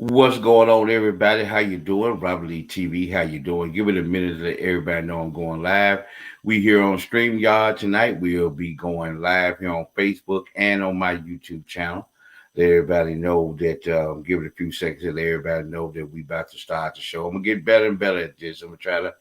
What's going on, everybody? How you doing? Robert Lee TV, how you doing? Give it a minute to let everybody know I'm going live. We here on StreamYard tonight. We'll be going live here on Facebook and on my YouTube channel. Let everybody know that. Give it a few seconds to let everybody know that we about to start the show. I'm gonna get better and better at this. I'm gonna try to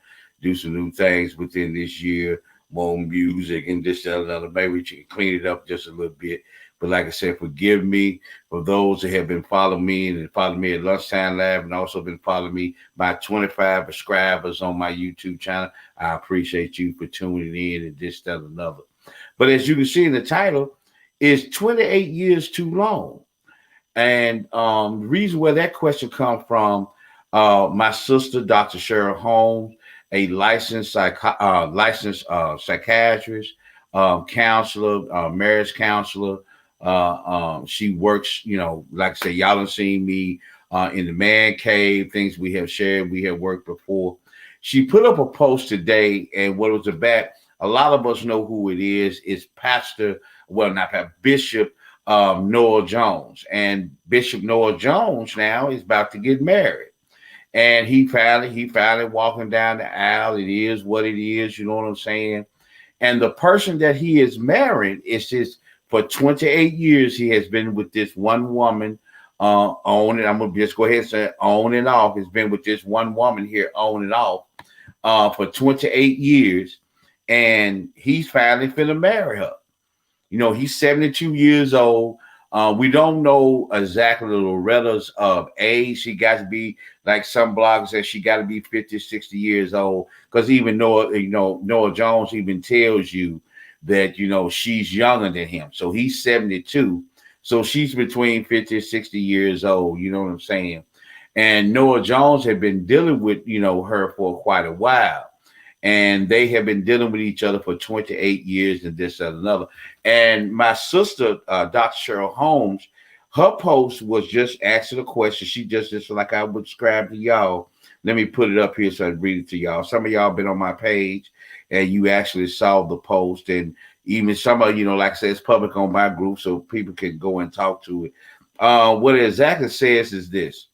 do some new things within this year, more music and this that, and other. Maybe we can clean it up just a little bit. But like I said, forgive me for those that have been following me and following me at Lunchtime Lab and also been following me by 25 subscribers on my YouTube channel. I appreciate you for tuning in and this, that, and another. But as you can see in the title, is 28 years too long? And the reason where that question comes from, my sister, Dr. Cheryl Holmes, a licensed psychiatrist, counselor, marriage counselor. She works, like I say, y'all done seen me in the man cave, things we have shared, we have worked before. She put up a post today, and what it was about, a lot of us know who it is. It's Bishop Noel Jones. And Bishop Noel Jones now is about to get married. And he finally walking down the aisle. It is what it is, you know what I'm saying? And the person that he is married is his. For 28 years, he has been with this one woman on it. I'm going to just go ahead and say on and off. It's been with this one woman here on and off for 28 years. And he's finally finna marry her. He's 72 years old. We don't know exactly Loretta's age. She got to be, like some bloggers said, she got to be 50, 60 years old. Because even Noah Jones even tells you that she's younger than him. So he's 72. So she's between 50 and 60 years old. You know what I'm saying? And Noah Jones had been dealing with her for quite a while. And they have been dealing with each other for 28 years and this and another. And my sister, Dr. Cheryl Holmes, her post was just asking a question. She just like I would describe to y'all. Let me put it up here so I can read it to y'all. Some of y'all been on my page and you actually saw the post. And even some of, like I said, it's public on my group so people can go and talk to it. What it exactly says is this.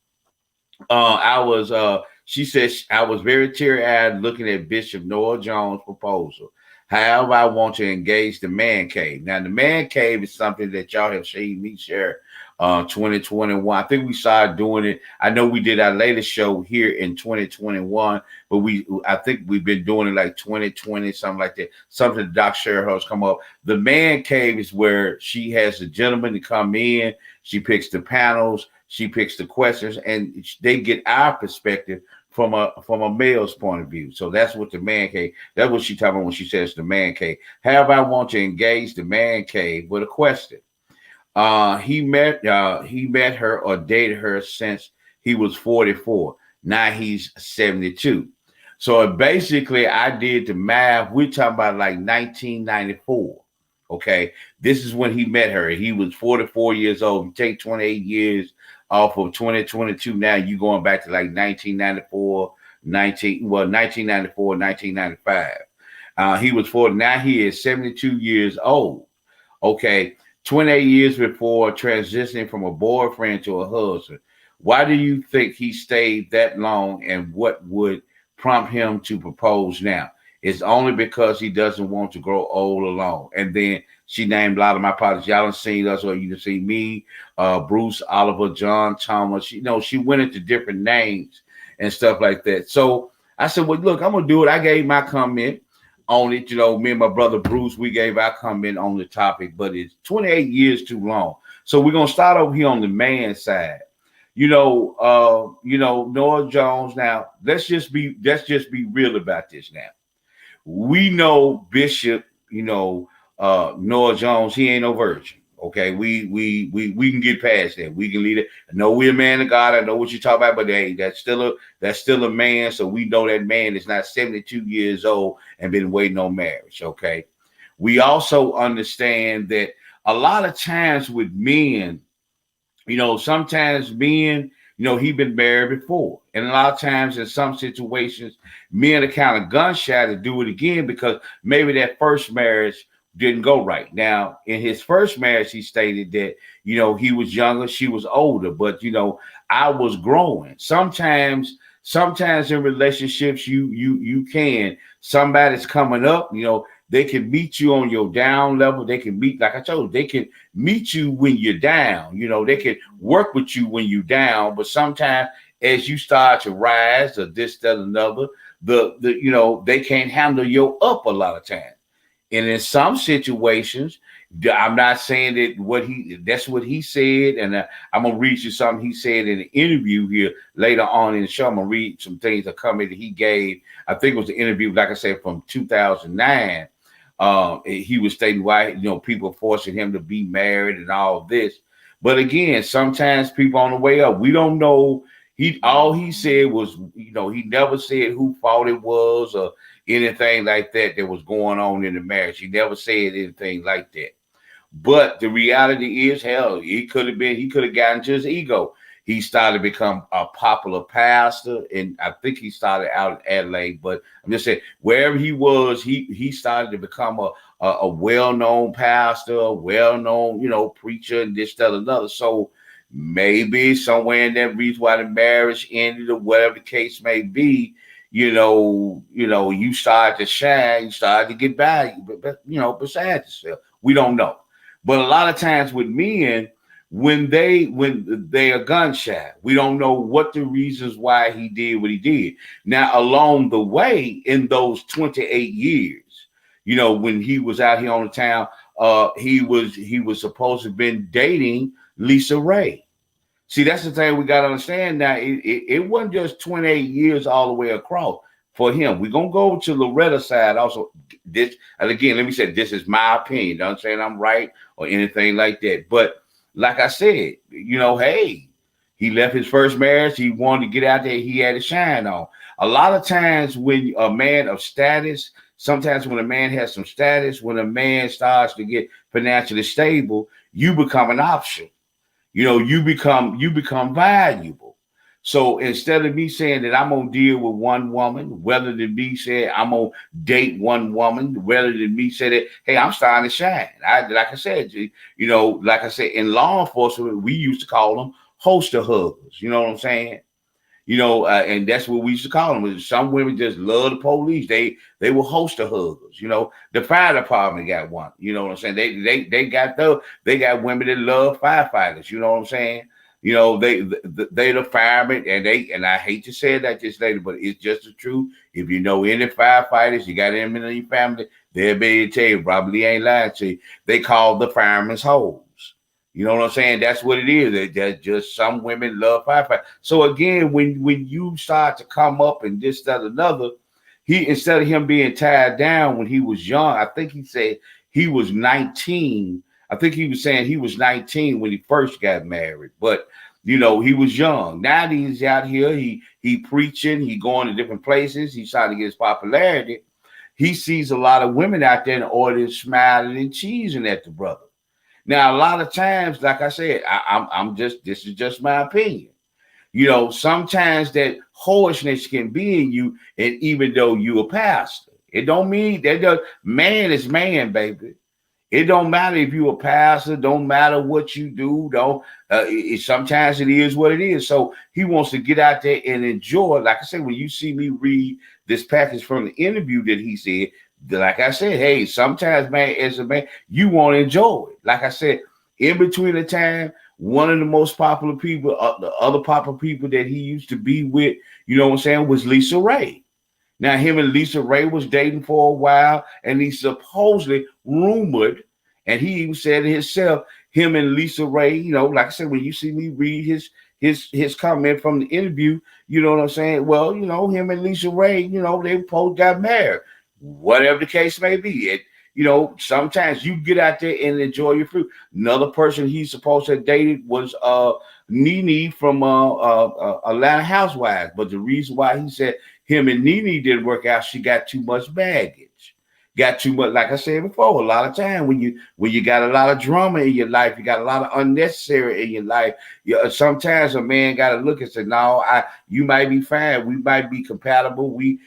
She says, I was very teary-eyed looking at Bishop Noel Jones' proposal. However, I want to engage the man cave. Now, the man cave is something that y'all have seen me share 2021. I think we started doing it. I know we did our latest show here in 2021, but I think we've been doing it like 2020, something like that. Something that Doc Cheryl has come up. The man cave is where she has the gentleman to come in. She picks the panels. She picks the questions, and they get our perspective from a male's point of view. So that's what the man cave. That's what she talking about when she says the man cave. However, I want to engage the man cave with a question. He met her or dated her since he was 44. Now he's 72. So basically, I did the math. We're talking about like 1994. Okay, this is when he met her. He was 44 years old. You take 28 years off of 2022. Now you going back to like 1994, 1995. He was 40. Now he is 72 years old. Okay, 28 years before transitioning from a boyfriend to a husband. Why do you think he stayed that long, and what would prompt him to propose now? It's only because he doesn't want to grow old alone. And then she named a lot of my partners. Y'all have seen us, or you can see me, Bruce, Oliver, John, Thomas. She went into different names and stuff like that. So I said, well, look, I'm going to do it. I gave my comment on it. Me and my brother Bruce, we gave our comment on the topic, but it's 28 years too long. So we're going to start over here on the man side. Noah Jones. Now, let's just be real about this now. We know Bishop, Noah Jones, he ain't no virgin. Okay, we can get past that. We can leave it. I know we're a man of God. I know what you're talking about, but hey, that's still a man. So we know that man is not 72 years old and been waiting on marriage. Okay, we also understand that a lot of times with men, sometimes men, he been married before. And a lot of times in some situations, men are kind of gun shy to do it again because maybe that first marriage didn't go right. Now, in his first marriage, he stated that, he was younger, she was older, but I was growing. Sometimes in relationships, you can, somebody's coming up, they can meet you on your down level. They can meet, like I told you, they can meet you when you're down. They can work with you when you're down. But sometimes as you start to rise or this, that, another, they can't handle your up a lot of times. And in some situations, I'm not saying that that's what he said. And I'm going to read you something he said in an interview here later on in the show. I'm going to read some things, a comment that he gave. I think it was the interview, like I said, from 2009. He was stating why, people forcing him to be married and all this. But again, sometimes people on the way up, we don't know. All he said was, he never said who fault it was or anything like that was going on in the marriage. He never said anything like that. But the reality is, hell, he could have gotten to his ego. He started to become a popular pastor, and I think he started out in Adelaide. But I'm just saying, wherever he was, he started to become a well-known pastor, a well-known, preacher, and this, that, another. So maybe somewhere in that reason why the marriage ended or whatever the case may be, you started to shine, you started to get value, but beside yourself. We don't know. But a lot of times with men, when they are gun shy, we don't know what the reasons why he did what he did. Now, along the way, in those 28 years, when he was out here on the town, he was supposed to have been dating Lisa Ray. See, that's the thing we got to understand now. It wasn't just 28 years all the way across for him. We're going to go to Loretta's side also. This, and again, let me say, this is my opinion. Don't say I'm right or anything like that. But like I said, hey, he left his first marriage. He wanted to get out there. He had to shine on. A lot of times when a man of status, sometimes when a man has some status, when a man starts to get financially stable, you become an option. You become valuable. So instead of me saying that I'm going to deal with one woman, rather than me say I'm going to date one woman, rather than me say that, hey, I'm starting to shine. Like I said, in law enforcement, we used to call them holster huggers. You know what I'm saying? And that's what we used to call them. Some women just love the police. They were holster huggers. The fire department got one. You know what I'm saying? They got women that love firefighters. You know what I'm saying? They the firemen, and I hate to say that this lady, but it's just the truth. If you know any firefighters, you got them in your family, they'll be able to tell you, probably ain't lying to you. They call the firemen's hoes. You know what I'm saying? That's what it is. That just some women love firefighters. So again, when you start to come up and this, that, another, instead of him being tied down when he was young, I think he said he was 19. I think he was saying he was 19 when he first got married, but he was young. Now he's out here, he preaching, he going to different places, he's trying to get his popularity. He sees a lot of women out there in the audience smiling and cheesing at the brother. Now, a lot of times, like I said, this is just my opinion. Sometimes that whorishness can be in you, and even though you a pastor, it don't mean that man is man, baby. It don't matter if you a pastor, don't matter what you do, sometimes it is what it is. So he wants to get out there and enjoy. Like I said, when you see me read this passage from the interview that he said, like I said, hey, sometimes, man, as a man, you want to enjoy it. Like I said, in between the time, one of the most popular people, the other popular people that he used to be with, was Lisa Ray. Now, him and Lisa Ray was dating for a while, and he supposedly rumored, and he even said it himself, him and Lisa Ray, like I said, when you see me read his comment from the interview, you know what I'm saying? Well, him and Lisa Ray, they both got married. Whatever the case may be, sometimes you get out there and enjoy your fruit. Another person he's supposed to have dated was Nene from Atlanta Housewives, but the reason why he said him and Nene didn't work out, she got too much baggage. got too much, like I said before, a lot of time when you got a lot of drama in your life, you got a lot of unnecessary in your life. Sometimes a man got to look and say, no, you might be fine, we might be compatible, we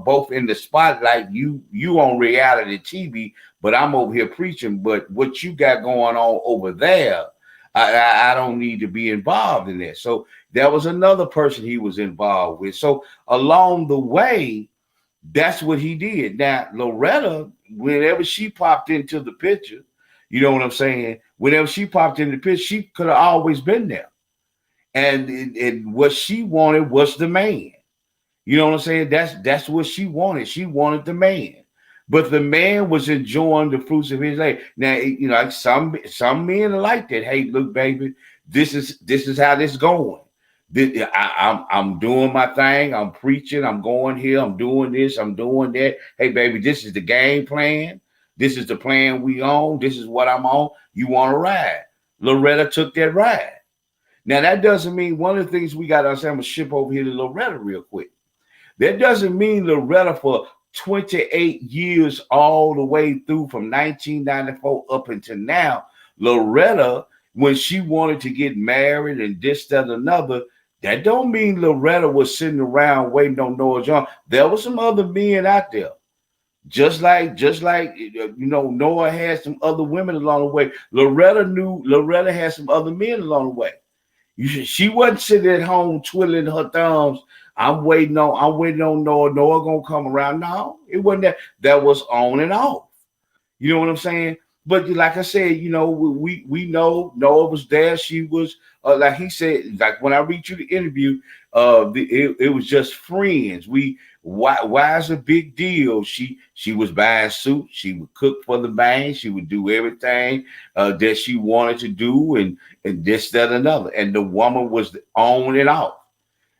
both in the spotlight, you on reality TV, but I'm over here preaching, but what you got going on over there, I don't need to be involved in that. So there was another person he was involved with. So along the way, that's what he did. Now, Loretta, whenever she popped into the picture, you know what I'm saying? Whenever she popped into the picture, she could have always been there. And what she wanted was the man. You know what I'm saying? That's what she wanted. She wanted the man. But the man was enjoying the fruits of his labor. Now, you know, like some men are like that. Hey, look, baby, this is how this going. I'm doing my thing. I'm preaching. I'm going here. I'm doing this. I'm doing that. Hey, baby, this is the game plan. This is the plan we on. This is what I'm on. You want to ride? Loretta took that ride. Now, that doesn't mean, one of the things we got to understand, I'm going to ship over here to Loretta real quick. That doesn't mean Loretta for 28 years all the way through from 1994 up until now, Loretta, when she wanted to get married and this, that, another, that don't mean Loretta was sitting around waiting on Noah Jones. There were some other men out there. Just like you know, Noah had some other women along the way. Loretta had some other men along the way. She wasn't sitting at home twiddling her thumbs. I'm waiting on Noah. Noah gonna come around. No, it wasn't that. That was on and off. You know what I'm saying? But like I said, you know, we know Noah was there. She was like he said, like when I read you the interview, it was just friends. Why is a big deal? She was buying suits. She would cook for the man. She would do everything that she wanted to do, and this, that, another. And the woman was on and off.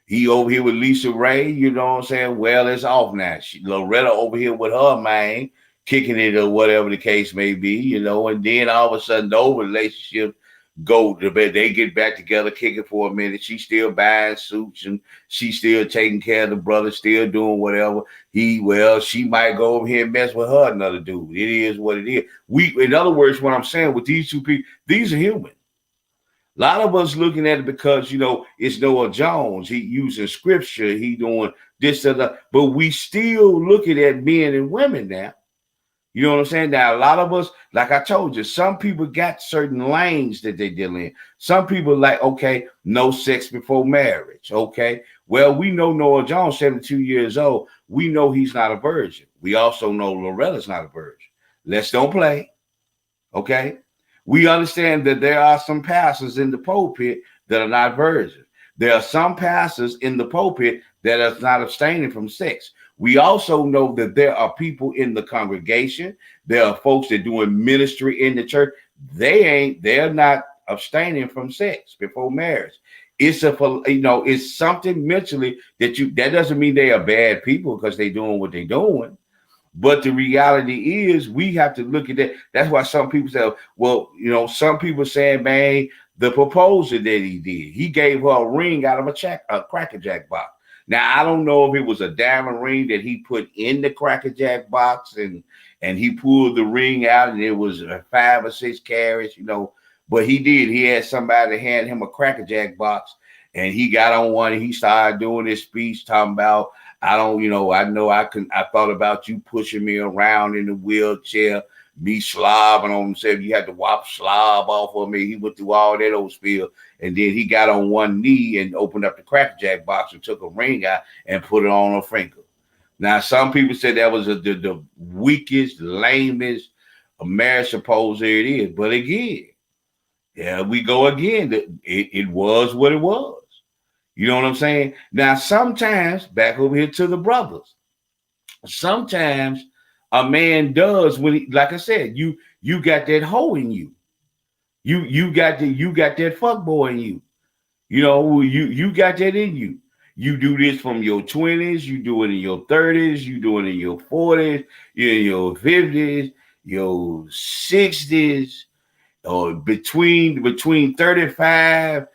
He over here with Lisa Ray, you know what I'm saying? Well, it's off now. Loretta over here with her man, kicking it or whatever the case may be, you know, and then all of a sudden those relationships go to bed. They get back together, kicking for a minute. She's still buying suits and she's still taking care of the brother, still doing whatever. She might go over here and mess with her another dude. It is what it is. In other words, what I'm saying with these two people, these are human. A lot of us looking at it because, you know, it's Noah Jones. He using scripture. He doing this and that. But we still looking at men and women now. You know what I'm saying? Now, a lot of us, like I told you, some people got certain lanes that they deal in. Some people like, okay, no sex before marriage. Okay. Well, we know Noah Jones, 72 years old. We know he's not a virgin. We also know Loretta's not a virgin. Let's don't play. Okay. We understand that there are some pastors in the pulpit that are not virgins. There are some pastors in the pulpit that are not abstaining from sex. We also know that there are people in the congregation. There are folks that doing ministry in the church. They're not abstaining from sex before marriage. It's something mentally that doesn't mean they are bad people because they're doing what they're doing. But the reality is we have to look at that. That's why some people say, well, you know, some people saying, man, the proposal that he did, he gave her a ring out of a Cracker Jack box. Now, I don't know if it was a diamond ring that he put in the Cracker Jack box and he pulled the ring out and it was 5 or 6 carats, you know, but he did. He had somebody hand him a Cracker Jack box and he got on one and he started doing his speech talking about, I thought about you pushing me around in the wheelchair, me slobbing on himself. You had to wipe slob off of me. He went through all that old spiel. And then he got on one knee and opened up the Cracker Jack box and took a ring out and put it on her finger. Now, some people said that was the weakest, lamest marriage proposal it is. But again, yeah, we go again. It was what it was. You know what I'm saying? Now, sometimes, back over here to the brothers, sometimes a man does when he, like I said, you got that hoe in you. You got that fuck boy in you. You know, you got that in you. You do this from your 20s, you do it in your 30s, you do it in your 40s, in your 50s, your 60s, or between 35,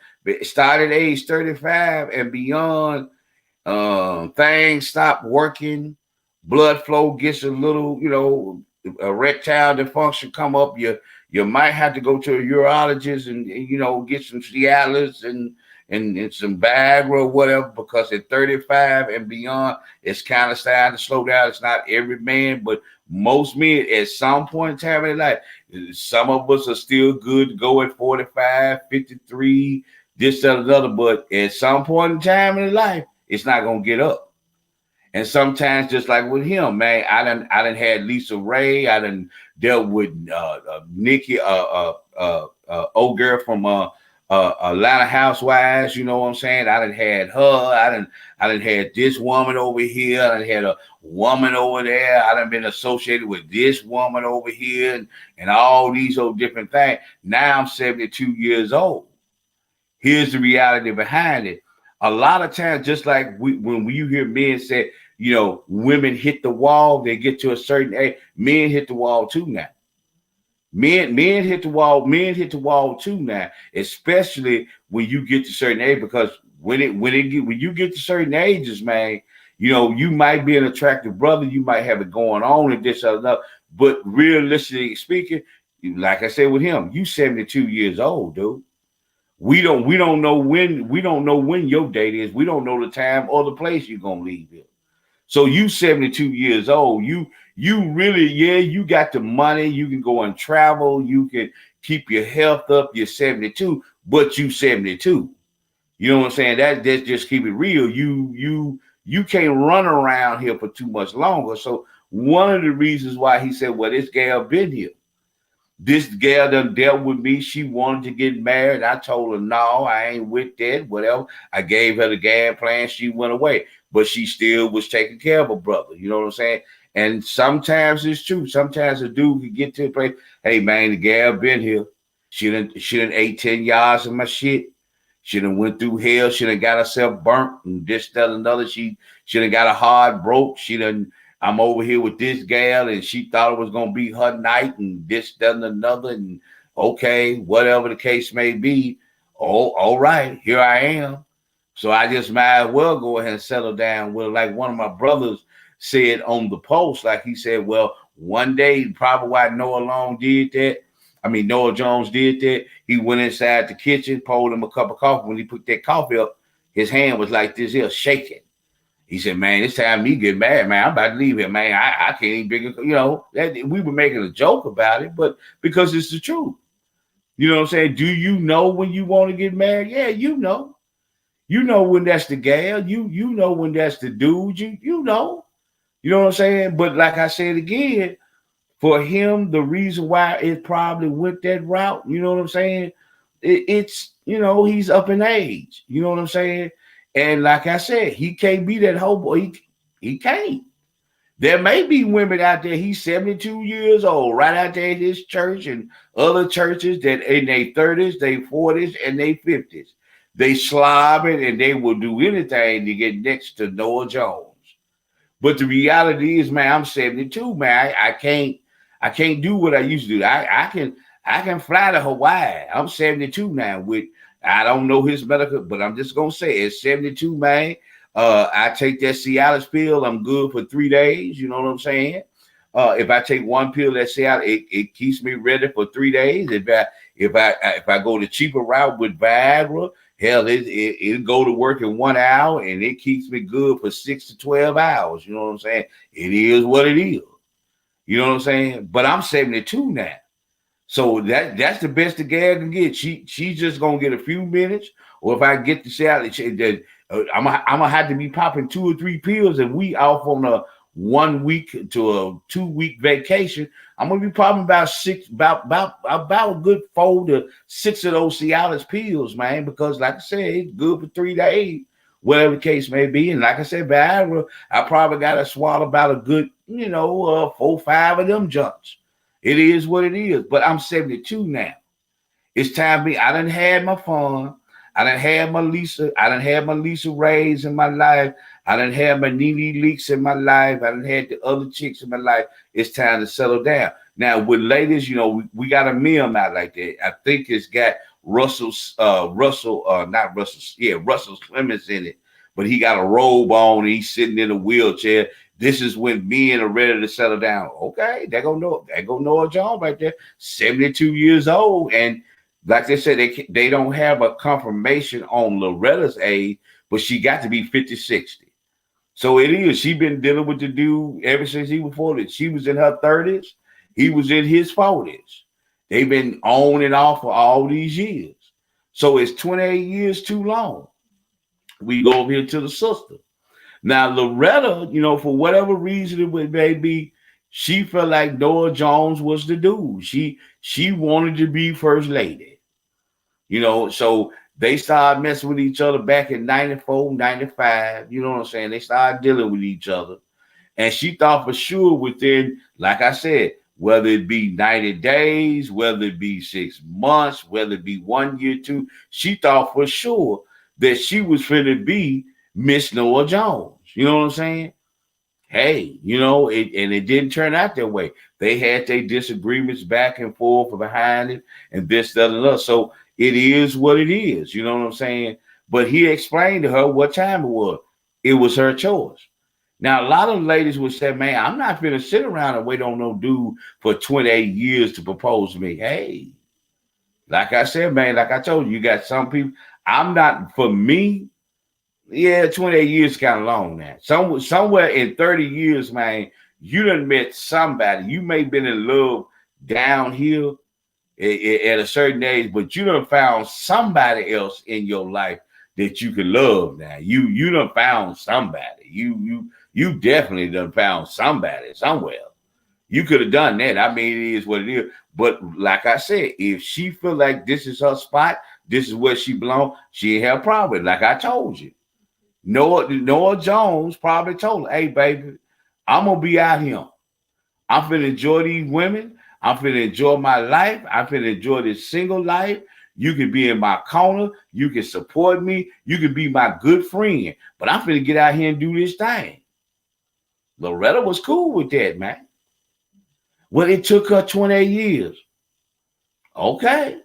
started age 35 and beyond, things stop working, blood flow gets a little, erectile dysfunction come up, you might have to go to a urologist and get some Cialis and some Viagra or whatever, because at 35 and beyond, it's kind of starting to slow down. It's not every man, but most men at some point in time in their life, some of us are still good to go at 45, 53, this, that, another, but at some point in time in their life, it's not going to get up. And sometimes, just like with him, man, I done had Lisa Ray. I done dealt with Nikki, old girl from Atlanta Housewives. You know what I'm saying? I done had her. I done had this woman over here. I done had a woman over there. I done been associated with this woman over here, and all these old different things. Now I'm 72 years old. Here's the reality behind it. A lot of times, just like when you hear men say, women hit the wall, they get to a certain age. Men hit the wall too now. Men hit the wall. Men hit the wall too now, especially when you get to certain age. Because when you get to certain ages, man, you might be an attractive brother. You might have it going on and this or that. But realistically speaking, like I said with him, you 72 years old, dude. We don't know when your date is. We don't know the time or the place you're gonna leave here. So you 72 years old. You really, you got the money. You can go and travel. You can keep your health up. You're 72, but you 72. You know what I'm saying? That's just keep it real. You can't run around here for too much longer. So one of the reasons why he said, well, this gal been here. This gal done dealt with me. She wanted to get married. I told her, no, I ain't with that, whatever. I gave her the game plan. She went away, but she still was taking care of her brother. You know what I'm saying? And sometimes it's true. Sometimes a dude can get to a place, hey, man, the gal been here. She done ate 10 yards of my shit. She done went through hell. She done got herself burnt and this, that, another. She done got a heart broke. I'm over here with this gal, and she thought it was going to be her night, and this, that, and another, and okay, whatever the case may be. Oh, all right, here I am. So I just might as well go ahead and settle down with, like one of my brothers said on the post, like he said, well, one day, probably why Noah Jones did that, he went inside the kitchen, poured him a cup of coffee. When he put that coffee up, his hand was like this here, shaking. He said, man, it's time me get mad, man. I'm about to leave here, man. I can't even bring it. We were making a joke about it, but because it's the truth. You know what I'm saying? Do you know when you want to get married? Yeah, you know. You know when that's the gal. You know when that's the dude. You know. You know what I'm saying? But like I said again, for him, the reason why it probably went that route, you know what I'm saying? It's he's up in age. You know what I'm saying? And like I said, he can't be that whole boy. He can't. There may be women out there, he's 72 years old, right out there at his church and other churches that in their 30s, their 40s, and their 50s. They slobbing and they will do anything to get next to Noah Jones. But the reality is, man, I'm 72, man. I can't do what I used to do. I can fly to Hawaii. I'm 72 now I don't know his medical, but I'm just gonna say it's 72, man. I take that Cialis pill, I'm good for 3 days. You know what I'm saying? If I take one pill that Cialis, it keeps me ready for 3 days. If I go the cheaper route with Viagra, hell, it'll go to work in 1 hour and it keeps me good for 6 to 12 hours. You know what I'm saying? It is what it is. You know what I'm saying? But I'm 72 now. So that's the best the gal can get. She's just gonna get a few minutes, or if I get the salad, I'm gonna have to be popping 2 or 3 pills, and we off on a 1 week to a 2 week vacation. I'm gonna be popping about a good 4 to 6 of those Cialis pills, man, because like I said, it's good for 3 days, whatever the case may be. And like I said, Viagra, I probably gotta swallow about a good 4 or 5 of them junks. It is what it is, but I'm 72 now. It's time for me. I done had my fun. I done had my Lisa Rays in my life. I done had my Nene Leaks in my life. I done had the other chicks in my life. It's time to settle down. Now with ladies, we got a meme out like that. I think it's got Russell Clemens in it, but he got a robe on and he's sitting in a wheelchair. This is when men are ready to settle down. Okay, they go Noah Jones right there, 72 years old, and like they said, they don't have a confirmation on Loretta's age, but she got to be 50, 60. So it is. She been dealing with the dude ever since he was 40. She was in her 30s. He was in his 40s. They've been on and off for all these years. So it's 28 years too long. We go over here to the sister. Now, Loretta, for whatever reason it may be, she felt like Noah Jones was the dude. She wanted to be first lady. So they started messing with each other back in 94, 95. You know what I'm saying? They started dealing with each other. And she thought for sure within, like I said, whether it be 90 days, whether it be 6 months, whether it be 1 year, 2, she thought for sure that she was finna to be Miss Noah Jones. You know what I'm saying? Hey, and it didn't turn out that way. They had their disagreements back and forth behind it and this, that, and that. So it is what it is. You know what I'm saying? But he explained to her what time it was. It was her choice. Now, a lot of ladies would say, man, I'm not going to sit around and wait on no dude for 28 years to propose to me. Hey, like I said, man, like I told you, you got some people. For me, yeah, 28 years kind of long now. Somewhere in 30 years, man, you done met somebody. You may have been in love down here at a certain age, but you done found somebody else in your life that you can love now. You done found somebody. You definitely done found somebody somewhere. You could have done that. I mean, it is what it is. But like I said, if she feel like this is her spot, this is where she belongs, she ain't have a problem. Like I told you. Noah Jones probably told her, hey, baby, I'm going to be out here. I'm finna enjoy these women. I'm finna enjoy my life. I'm finna enjoy this single life. You can be in my corner. You can support me. You can be my good friend. But I'm finna get out here and do this thing. Loretta was cool with that, man. Well, it took her 28 years. Okay.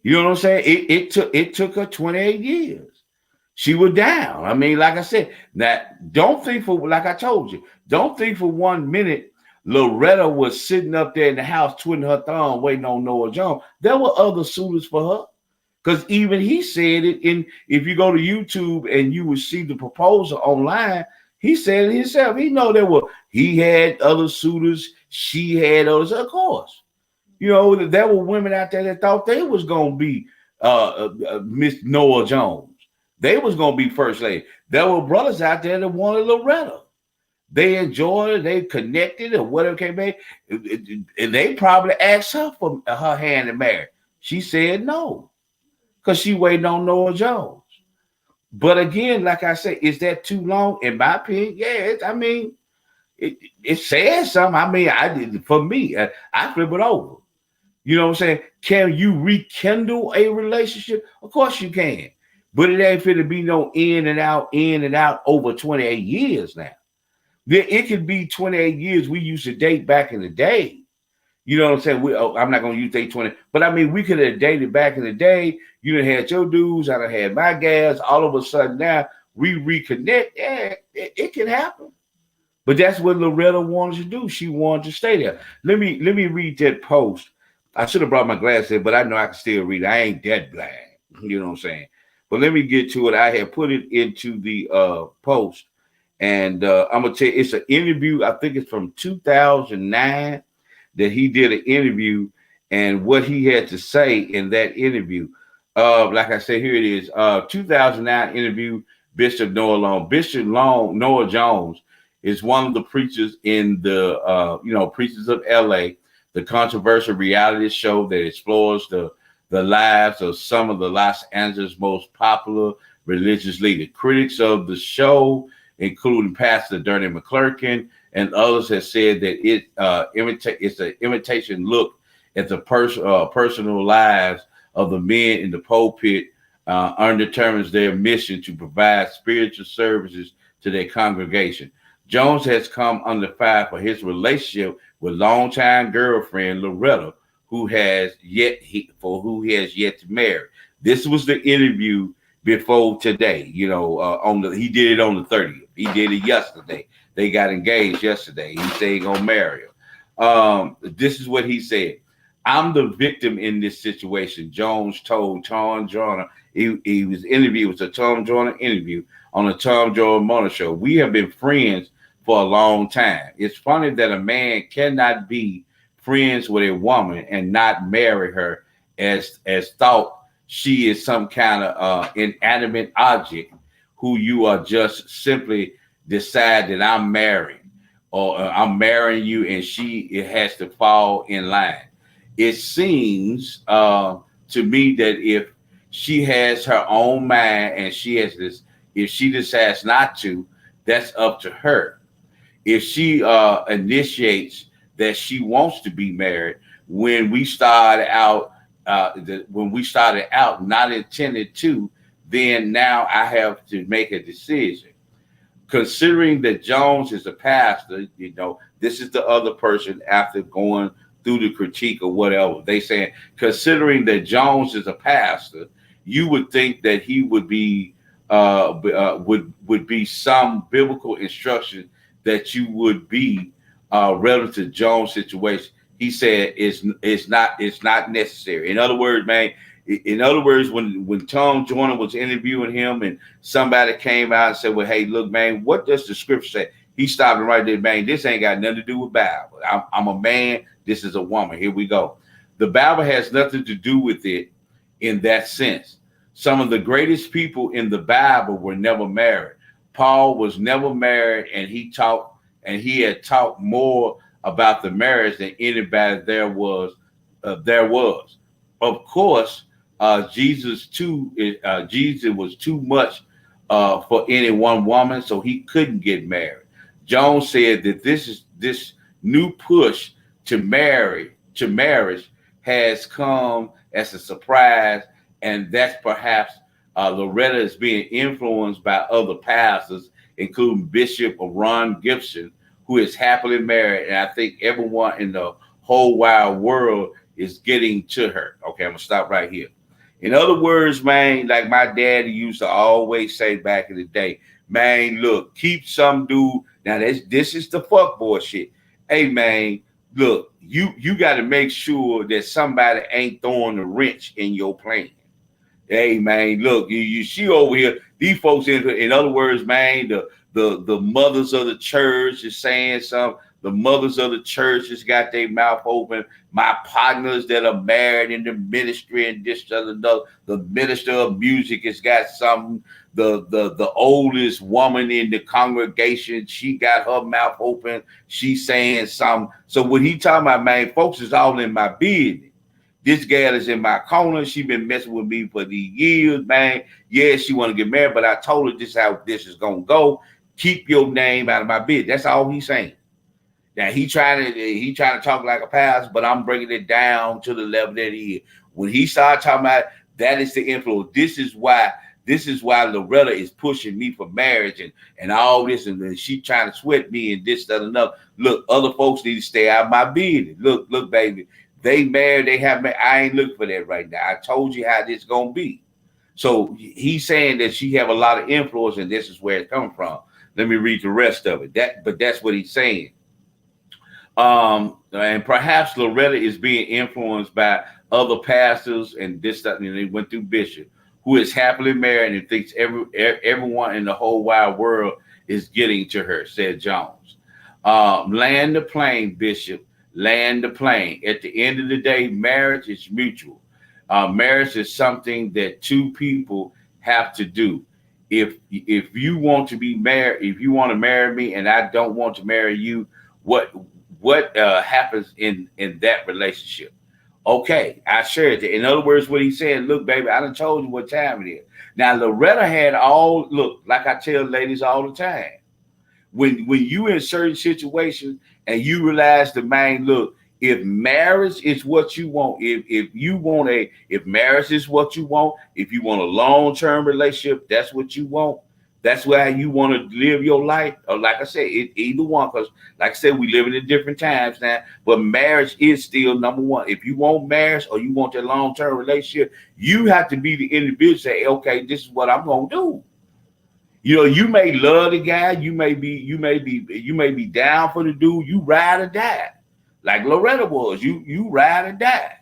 You know what I'm saying? It took her 28 years. She was down. I mean, like I said, don't think for, like I told you, don't think for 1 minute Loretta was sitting up there in the house twiddling her thumb waiting on Noah Jones. There were other suitors for her. Because even he said it if you go to YouTube and you would see the proposal online, he said it himself. He had other suitors, she had others, of course. There were women out there that thought they was going to be Miss Noah Jones. They was going to be first lady. There were brothers out there that wanted Loretta. They enjoyed it. They connected or whatever came back. And they probably asked her for her hand in marriage. She said no because she waiting on Noah Jones. But again, like I said, is that too long? In my opinion, yeah. It says something. I flip it over. You know what I'm saying? Can you rekindle a relationship? Of course you can. But it ain't fit to be no in and out over 28 years now. It could be 28 years we used to date back in the day. You know what I'm saying? I'm not going to use date 20, but I mean, we could have dated back in the day. You done had your dudes, I done had my gals. All of a sudden now we reconnect. Yeah, it can happen. But that's what Loretta wanted to do. She wanted to stay there. Let me read that post. I should have brought my glasses, but I know I can still read. I ain't that blind. You know what I'm saying? But let me get to it. I had put it into the post, and I'm gonna tell you, it's an interview. I think it's from 2009 that he did an interview, and what he had to say in that interview. Like I said, here it is. 2009 interview. Bishop Noah Jones is one of the preachers in the Preachers of LA, the controversial reality show that explores the lives of some of the Los Angeles most popular religious leaders. Critics of the show, including Pastor Dirty McClurkin and others, have said that it's an imitation look at the personal lives of the men in the pulpit, undetermines their mission to provide spiritual services to their congregation. Jones has come under fire for his relationship with longtime girlfriend Loretta, who he has yet to marry. This was the interview before today. He did it on the 30th. He did it yesterday. They got engaged yesterday. He said he gonna marry her. This is what he said. I'm the victim in this situation. Jones told Tom Joyner. He was interviewed. It was a Tom Joyner interview on the Tom Joyner Morning Show. We have been friends for a long time. It's funny that a man cannot be friends with a woman and not marry her as thought she is some kind of inanimate object who you are just simply decide that I'm married or I'm marrying you, and it has to fall in line. It seems to me that if she has her own mind and she has this, if she decides not to, that's up to her. If she initiates that she wants to be married, when we started out not intended to, then now I have to make a decision. Considering that Jones is a pastor, this is the other person after going through the critique or whatever. They saying, considering that Jones is a pastor, you would think that he would be would be some biblical instruction that you would be relative to Jones' situation. He said it's not necessary. In other words, man, when Tom Joyner was interviewing him and somebody came out and said, well, hey, look, man, what does the scripture say? He stopped and right there, man, this ain't got nothing to do with Bible. I'm a man. This is a woman. Here we go. The Bible has nothing to do with it in that sense. Some of the greatest people in the Bible were never married. Paul was never married, and he had talked more about the marriage than anybody there was. Of course, Jesus was too much for any one woman, so he couldn't get married. Jones said that this new push to marriage has come as a surprise, and that's perhaps Loretta is being influenced by other pastors, including Bishop Ron Gibson, who is happily married, and I think everyone in the whole wide world is getting to her. Okay, I'm gonna stop right here. In other words, man, like my daddy used to always say back in the day, man, look, keep some dude. Now this is the fuck boy shit. Hey, man, look, you got to make sure that somebody ain't throwing a wrench in your plan. Hey, man, look, you see over here, these folks in other words, man, the mothers of the church is saying something. The mothers of the church has got their mouth open. My partners that are married in the ministry and this, the minister of music has got something. The oldest woman in the congregation, she got her mouth open. She's saying something. So what he talking about, man, folks, is all in my business. This gal is in my corner. She been messing with me for these years, man. Yeah, she want to get married, but I told her this is how this is gonna go. Keep your name out of my business. That's all he's saying. Now he trying to talk like a pastor, but I'm bringing it down to the level that he is. When he started talking about that is the influence. This is why Loretta is pushing me for marriage and all this, and then she trying to sweat me and this, that, and another. Look, other folks need to stay out of my business. Look, baby, they married, they have married. I ain't looking for that right now. I told you how this gonna be. So he's saying that she have a lot of influence, and this is where it's coming from. Let me read the rest of it. But that's what he's saying. And perhaps Loretta is being influenced by other pastors and this, that, and they went through Bishop, who is happily married and thinks everyone in the whole wide world is getting to her, said Jones. Land the plane, Bishop, land the plane. At the end of the day, marriage is mutual. Marriage is something that two people have to do. If you want to be married, if you want to marry me and I don't want to marry you, what happens in that relationship? Okay, I shared it. In other words, what he's saying, look, baby, I done told you what time it is. Now, Loretta had look, like I tell ladies all the time, when you in certain situations and you realize the man, look, if marriage is what you want, if marriage is what you want, if you want a long-term relationship, that's what you want. That's why you want to live your life. Or like I said, either one, because like I said, we live in different times now, but marriage is still number one. If you want marriage or you want a long-term relationship, you have to be the individual say, okay, this is what I'm going to do. You know, you may love the guy, you may be down for the dude, you ride or die. Like Loretta was, you ride or die.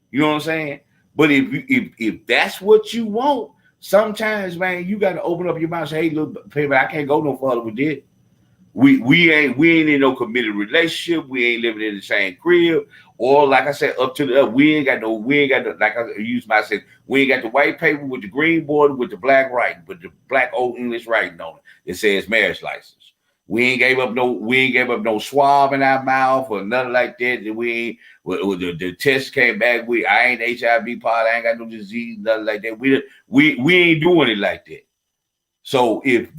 You know what I'm saying? But if that's what you want, sometimes, man, you got to open up your mouth and say, hey, look, baby, I can't go no further with this. We ain't in no committed relationship. We ain't living in the same crib. Or like I said, up to the up, we ain't got no, like I used my said, we ain't got the white paper with the green border with the black writing, with the black old English writing on it. It says marriage license. We ain't gave up no swab in our mouth or nothing like that. We ain't the test came back. I ain't HIV positive, I ain't got no disease, nothing like that. We ain't doing it like that. So if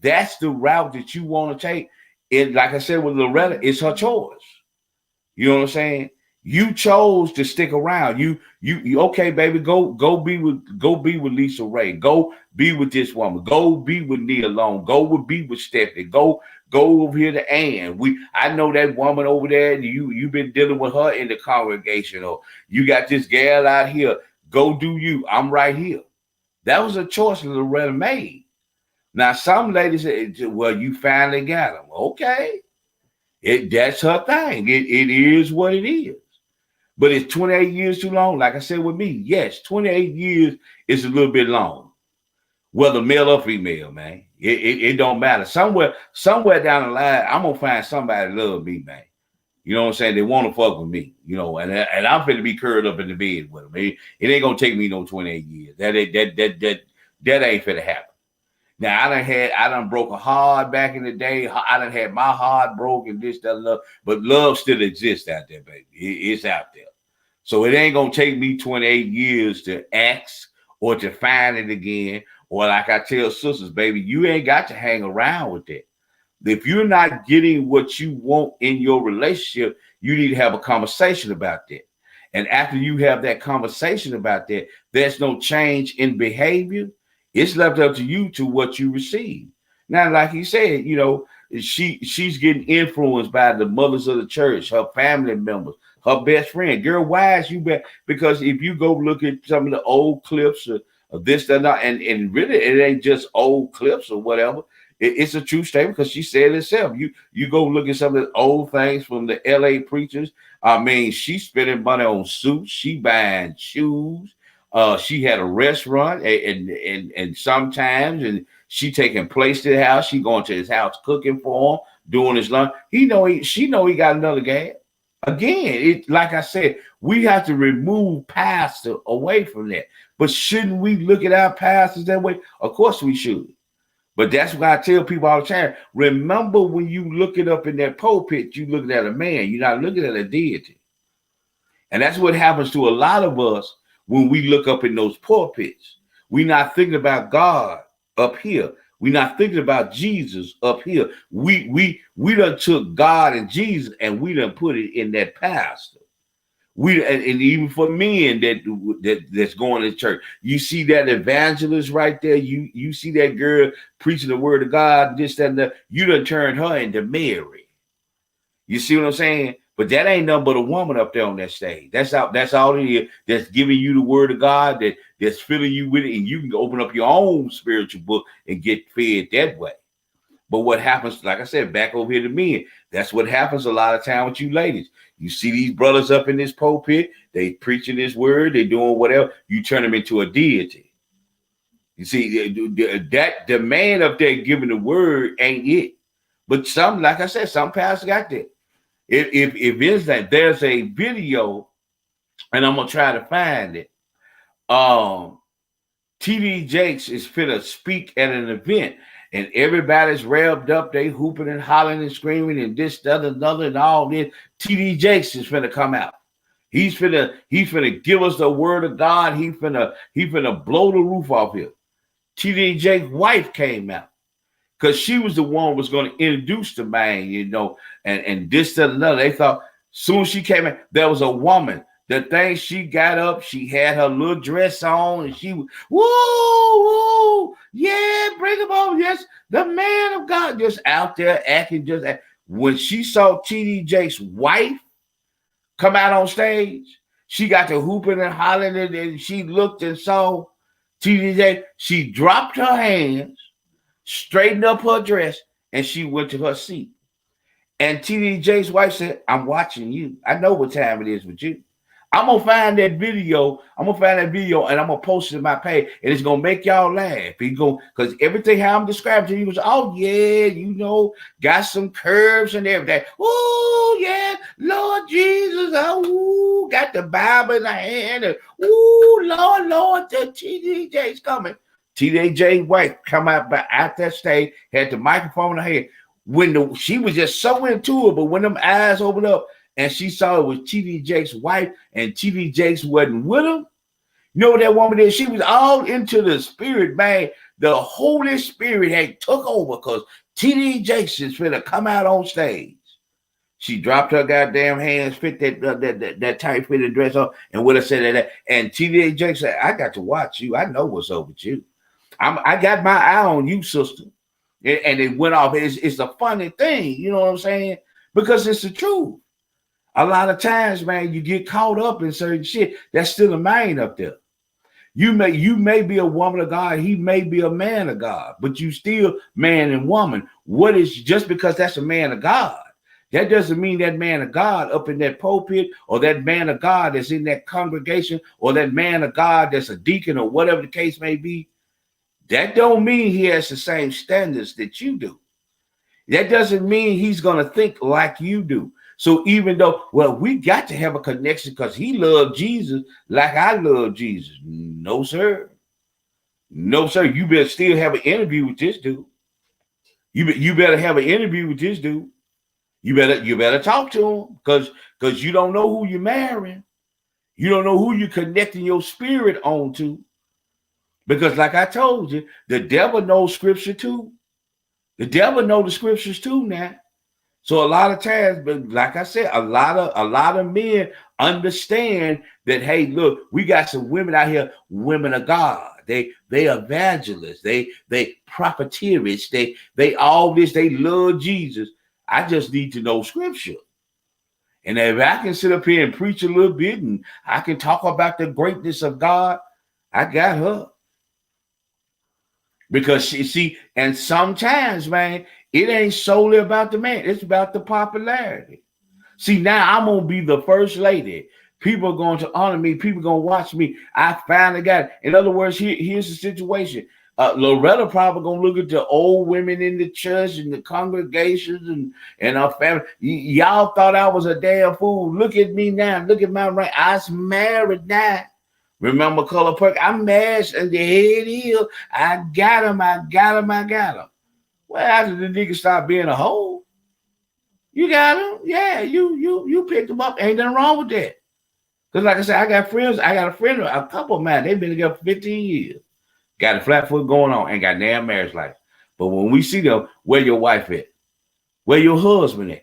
that's the route that you want to take, it, like I said with Loretta, it's her choice. You know what I'm saying? You chose to stick around. You okay, baby, go be with Lisa Ray. Go be with this woman. Go be with Nia Long. Be with Stephanie. Go over here to Ann. I know that woman over there. You've been dealing with her in the congregation, or you got this gal out here. Go do you. I'm right here. That was a choice that Loretta made. Now, some ladies say, well, you finally got them. Okay. That's her thing. It is what it is. But it's 28 years too long. Like I said with me, yes, 28 years is a little bit long. Whether male or female, man. It don't matter. Somewhere down the line, I'm going to find somebody that love me, man. You know what I'm saying? They want to fuck with me, you know, and I'm finna be curled up in the bed with them. It ain't going to take me no 28 years. That ain't finna happen. Now, I done broke a heart back in the day. I done had my heart broken, this, that, love. But love still exists out there, baby. It's out there. So it ain't going to take me 28 years to ask or to find it again. Or like I tell sisters, baby, you ain't got to hang around with that. If you're not getting what you want in your relationship, you need to have a conversation about that. And after you have that conversation about that, there's no change in behavior. It's left up to you to what you receive. Now, like he said, you know, she's getting influenced by the mothers of the church, her family members, her best friend. Girl, why is you bad? Because if you go look at some of the old clips of this, that, and really it ain't just old clips or whatever. It's a true statement because she said it herself. You go look at some of the old things from the LA preachers. I mean, she's spending money on suits. She buying shoes. She had a restaurant and sometimes, and she taking place to the house. She going to his house cooking for him, doing his lunch. She know he got another gal. Again, like I said, we have to remove pastor away from that. But shouldn't we look at our pastors that way? Of course we should. But that's why I tell people all the time, remember when you look it up in that pulpit, you looking at a man, you're not looking at a deity. And that's what happens to a lot of us when we look up in those pulpits. We're not thinking about God up here. We're not thinking about Jesus up here. We done took God and Jesus and we done put it in that pastor. And even for men that's going to church, you see that evangelist right there. You see that girl preaching the word of God, this, that, and that. You done turned her into Mary. You see what I'm saying? But that ain't nothing but a woman up there on that stage. That's all it is. That's giving you the word of God, that's filling you with it, and you can open up your own spiritual book and get fed that way. But what happens, like I said, back over here to men, that's what happens a lot of time with you ladies. You see these brothers up in this pulpit, they preaching this word, they doing whatever. You turn them into a deity. You see, that the man up there giving the word ain't it. But some, like I said, some pastors got that. If it's that there's a video, and I'm gonna try to find it. TD Jakes is finna speak at an event, and everybody's revved up. They hooping and hollering and screaming and this, that, another, and all this. TD Jakes is finna come out. He's finna give us the word of God. He finna blow the roof off here. TD Jakes' wife came out because she was the one who was going to introduce the man, you know, and this, that, another. They thought soon as she came in, there was a woman. The thing she got up, she had her little dress on, and she was, woo, yeah, bring him on. Yes, the man of God just out there acting just. When she saw TD Jakes' wife come out on stage, she got to hooping and hollering, and she looked and saw TD Jakes. She dropped her hands. straightened up her dress, and she went to her seat. And TD Jakes' wife said, I'm watching you. I know what time it is with you. I'm gonna find that video. And I'm gonna post it in my page, and it's gonna make y'all laugh. Because everything how I'm describing to you was, oh yeah, got some curves and everything. Oh yeah, Lord Jesus, oh, got the Bible in the hand, and Lord, the TD Jakes coming. TD Jakes' wife come out that stage, had the microphone in her hand. She was just so into it, but when them eyes opened up and she saw it was TD Jakes' wife and TD Jakes wasn't with him, you know what that woman did? She was all into the spirit, man. The Holy Spirit had took over because TD Jakes is finna come out on stage. She dropped her goddamn hands, fit that tight fitted dress on, and would have said that. And TD Jakes said, I got to watch you. I know what's up with you. I got my eye on you, sister. And it went off. It's a funny thing, you know what I'm saying? Because it's the truth. A lot of times, man, you get caught up in certain shit. That's still a man up there. You may be a woman of God, he may be a man of God, but you still man and woman. What is just because that's a man of God? That doesn't mean that man of God up in that pulpit, or that man of God that's in that congregation, or that man of God that's a deacon, or whatever the case may be. That don't mean he has the same standards that you do. That doesn't mean he's going to think like you do. So even though, well, we got to have a connection because he loved Jesus like I love Jesus. No, sir. No, sir. You better still have an interview with this dude. You better have an interview with this dude. You better talk to him because you don't know who you're marrying. You don't know who you're connecting your spirit on to. Because like I told you, the devil knows scripture too. The devil knows the scriptures too now. So a lot of times, but like I said, a lot of men understand that, hey, look, we got some women out here, women of God. They evangelists, they prophetess, they all this, they love Jesus. I just need to know scripture. And if I can sit up here and preach a little bit and I can talk about the greatness of God, I got her. Because and sometimes, man, it ain't solely about the man. It's about the popularity. See, now I'm going to be the first lady. People are going to honor me. People are going to watch me. I finally got it. In other words, here's the situation. Loretta probably going to look at the old women in the church and the congregations and our family. Y'all thought I was a damn fool. Look at me now. Look at my rank. I'm married now. Remember Color Perk? I'm mashed in the head heel. I got him. Well, after the nigga stopped being a hoe, you got him. Yeah, you picked him up. Ain't nothing wrong with that. Because like I said, I got friends. I got a couple of mine. They've been together for 15 years. Got a flat foot going on. Ain't got damn marriage life. But when we see them, where your wife at? Where your husband at?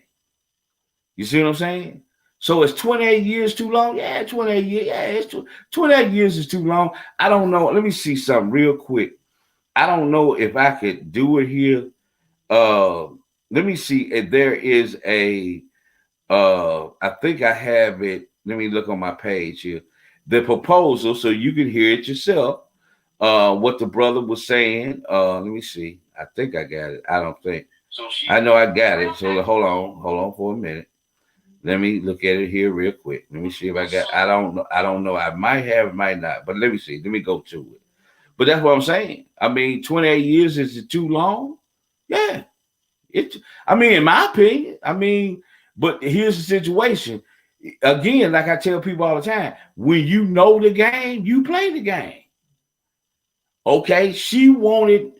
You see what I'm saying? So it's 28 years too long? Yeah, 28 years. Yeah, it's 28 years is too long. I don't know. Let me see something real quick. I don't know if I could do it here. Let me see if there is a I think I have it. Let me look on my page here. The proposal, so you can hear it yourself. What the brother was saying. Let me see. I think I got it. I don't think. I know I got it. So hold on for a minute. Let me look at it here real quick. Let me see if I got. I don't know. I might have, it might not. But let me see. Let me go to it. But that's what I'm saying. I mean, 28 years is it too long? Yeah. In my opinion. But here's the situation. Again, like I tell people all the time, when you know the game, you play the game. Okay, she wanted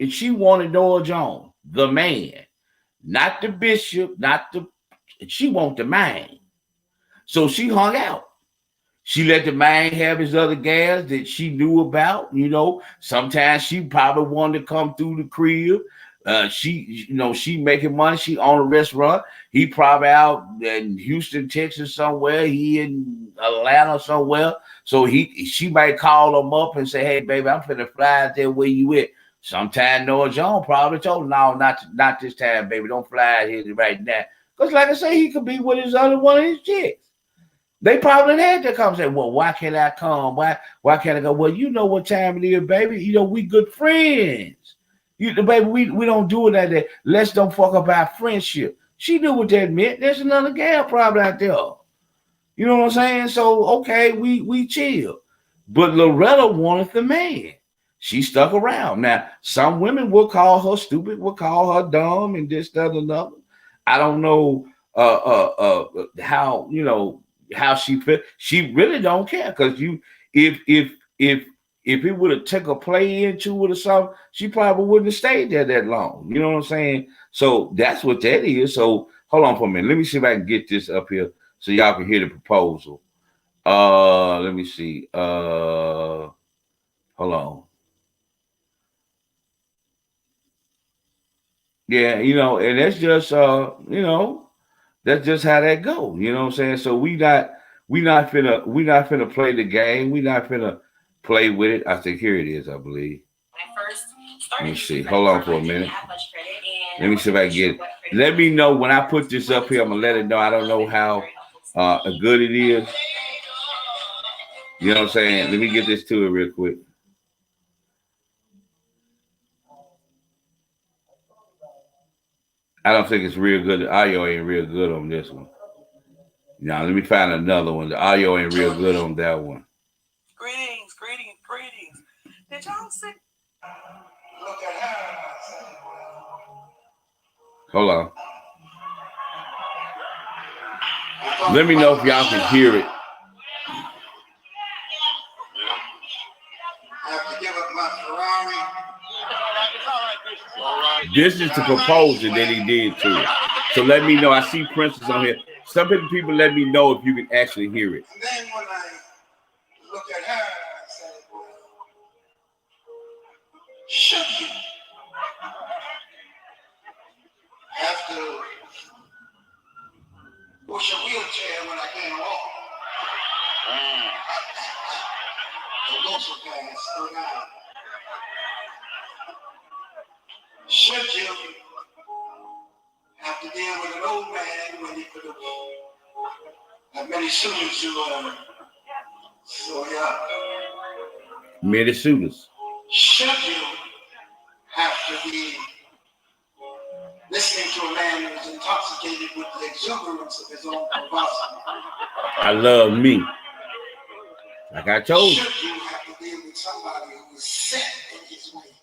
Noah Jones, the man, not the bishop, she wanted the man. So she hung out. She let the man have his other gas that she knew about. Sometimes she probably wanted to come through the crib. She making money. She own a restaurant. He probably out in Houston, Texas somewhere. He in Atlanta somewhere. So she might call him up and say, "Hey, baby, I'm finna fly out there. Where you at?" Sometime Noah Jones probably told him, "No, not this time, baby. Don't fly out here right now." Because like I say, he could be with his other one of his chicks. They probably had that conversation. Well, why can't I come? Why can't I go? Well, you know what time it is, baby. We good friends. Baby, we don't do it like that. Let's don't fuck up our friendship. She knew what that meant. There's another gal probably out there. You know what I'm saying? So okay, we chill. But Loretta wanted the man. She stuck around. Now, some women will call her stupid, will call her dumb, and this, that, and another. I don't know how how she feel. She really don't care because if it would have took a play into it or something, she probably wouldn't have stayed there that long. You know what I'm saying? So that's what that is. So hold on for a minute. Let me see if I can get this up here so y'all can hear the proposal. Let me see. Hold on. Yeah, and that's just that's just how that go. You know what I'm saying? So we not finna play the game. We not finna play with it. I think here it is, I believe. Let me see. Hold on for a minute. Let me see if I can get it. Let me know when I put this up here. I'm gonna let it know. I don't know how good it is. You know what I'm saying? Let me get this to it real quick. I don't think it's real good. The audio ain't real good on this one. Now, let me find another one. The audio ain't real good on that one. Greetings. Did y'all see? Look at her. Hold on. Let me know if y'all can hear it. I have to give up my Ferrari. This is the proposal that he did to it. So let me know. I see Princess on here. Some people let me know if you can actually hear it. And then when I look at her, I say, well, should you have to push a wheelchair when I can't walk? The go so fast, slow down. Should you have to deal with an old man when he could have many suitors to so yeah. Many suitors. Should you have to be listening to a man who's intoxicated with the exuberance of his own perversity? I love me. Like I told you. Should you have to deal with somebody who is set in his way?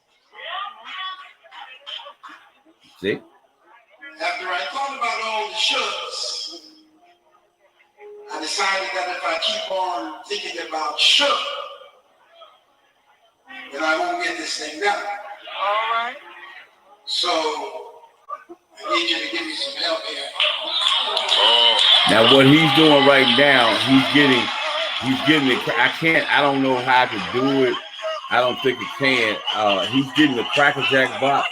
See? After I thought about all the shoulds, I decided that if I keep on thinking about should, then I won't get this thing done. All right. So I need you to give me some help here. Now what he's doing right now, he's getting it. I don't know how to do it. I don't think it can. He's getting the Cracker Jack box.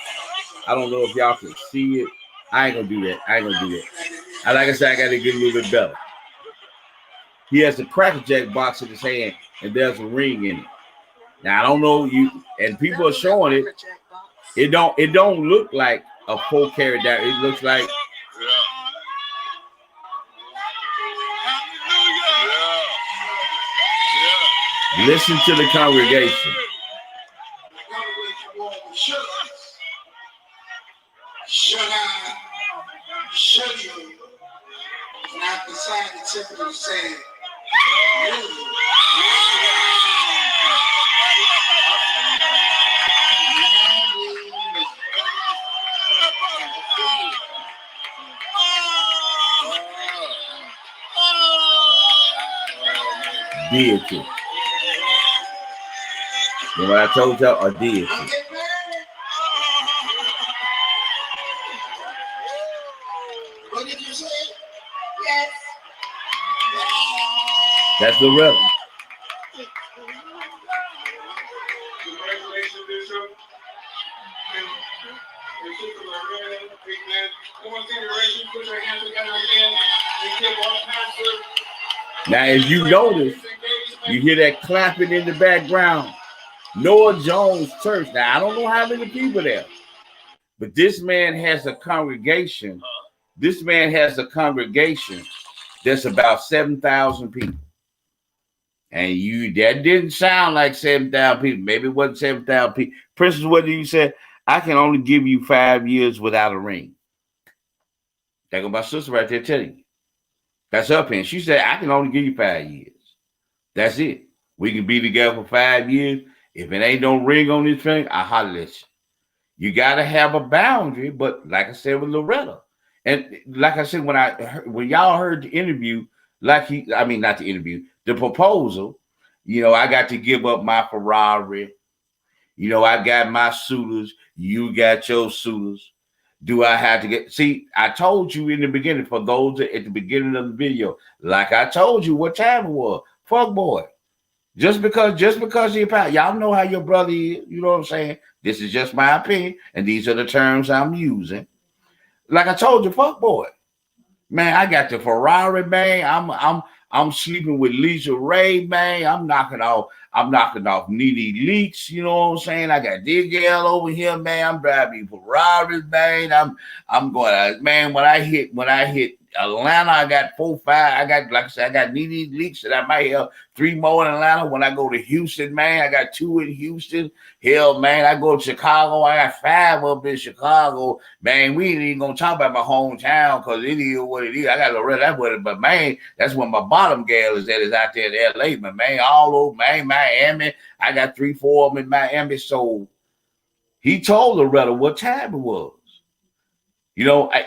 I don't know if y'all can see it. I ain't gonna do that. Like I said, I gotta get a little bit better. He has the Cracker Jack box in his hand, and there's a ring in it. Now I don't know and people are showing it. It don't look like a 4-carat diamond. It looks like Listen to the congregation. Should I? Should you? And I decided simply to say, really? Deity. Remember I told y'all a deity. What did you say? Yes. That's the rebel. Congratulations, Bishop. Put your hands together again and give our pastor. Now, as you notice, you hear that clapping in the background. Noah Jones Church. Now, I don't know how many people there, but this man has a congregation. This man has a congregation that's about 7,000 people. And that didn't sound like 7,000 people. Maybe it wasn't 7,000 people. Princess, what did you say? I can only give you 5 years without a ring. There go my sister right there telling you. That's her opinion. She said, I can only give you 5 years. That's it. We can be together for 5 years. If it ain't no ring on this thing, I holler at you. You got to have a boundary, but like I said with Loretta, and like I said, when y'all heard the interview, not the interview, the proposal, I got to give up my Ferrari. I got my suitors. You got your suitors. Do I have to get? See, I told you in the beginning, for those at the beginning of the video, like I told you what time it was. Fuck boy. Just because you're pal, y'all know how your brother is. You know what I'm saying? This is just my opinion, and these are the terms I'm using. Like I told you, fuck boy. Man, I got the Ferrari, man. I'm sleeping with Lisa Ray, man. I'm knocking off Nene Leaks, you know what I'm saying? I got Digel over here, man. I'm driving Ferraris, man. I'm going, man, when I hit Atlanta, I got 4, 5. I got, like I said, I got Nene Leaks, and I might have 3 more in Atlanta. When I go to Houston, man, I got 2 in Houston. Hell, man, I go to Chicago. I got 5 up in Chicago. Man, we ain't even gonna talk about my hometown because it is what it is. I got Loretta, that's what it, but man, that's when my bottom gal is out there in LA, but man, all over, man, Miami. I got 3, 4 of them in Miami. So he told Loretta what time it was.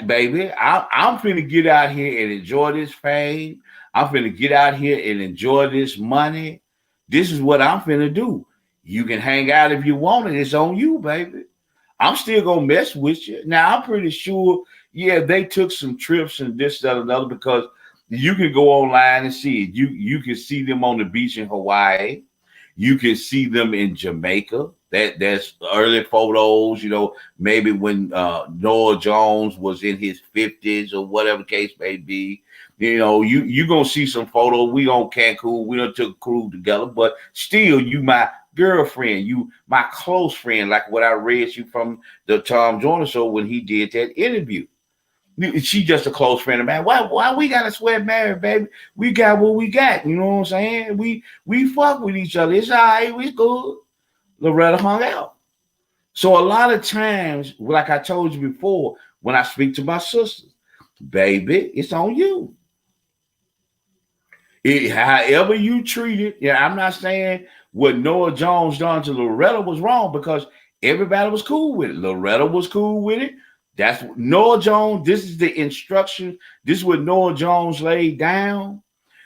Baby, I'm finna get out here and enjoy this fame. I'm finna get out here and enjoy this money. This is what I'm finna do. You can hang out if you want it. It's on you, baby. I'm still gonna mess with you. Now, I'm pretty sure, yeah, they took some trips and this, that, and another, because you can go online and see it. You can see them on the beach in Hawaii. You can see them in Jamaica. That's early photos, maybe when Noah Jones was in his 50s or whatever the case may be. You're going to see some photos. We on Cancun. We done took a cruise together, but still, you my girlfriend, you my close friend, like what I read you from the Tom Joyner show when he did that interview. She just a close friend of mine. Why we gotta sweat married, baby? We got what we got. You know what I'm saying? We fuck with each other. It's all right. We good. Loretta hung out. So a lot of times, like I told you before, when I speak to my sisters, baby, it's on you. However you treat it, I'm not saying what Noah Jones done to Loretta was wrong, because everybody was cool with it. Loretta was cool with it. That's Noah Jones. This is the instruction. This is what Noah Jones laid down.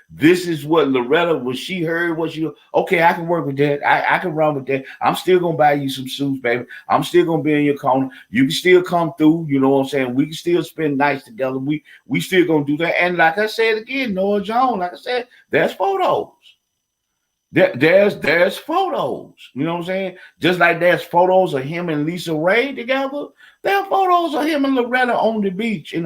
This is what Loretta, when she heard what she, okay, I can work with that. I can run with that. I'm still going to buy you some suits, baby. I'm still going to be in your corner. You can still come through. You know what I'm saying? We can still spend nights together. We still going to do that. And like I said again, Noah Jones, like I said, there's photos. There's photos. You know what I'm saying? Just like there's photos of him and Lisa Ray together. There are photos of him and Loretta on the beach, in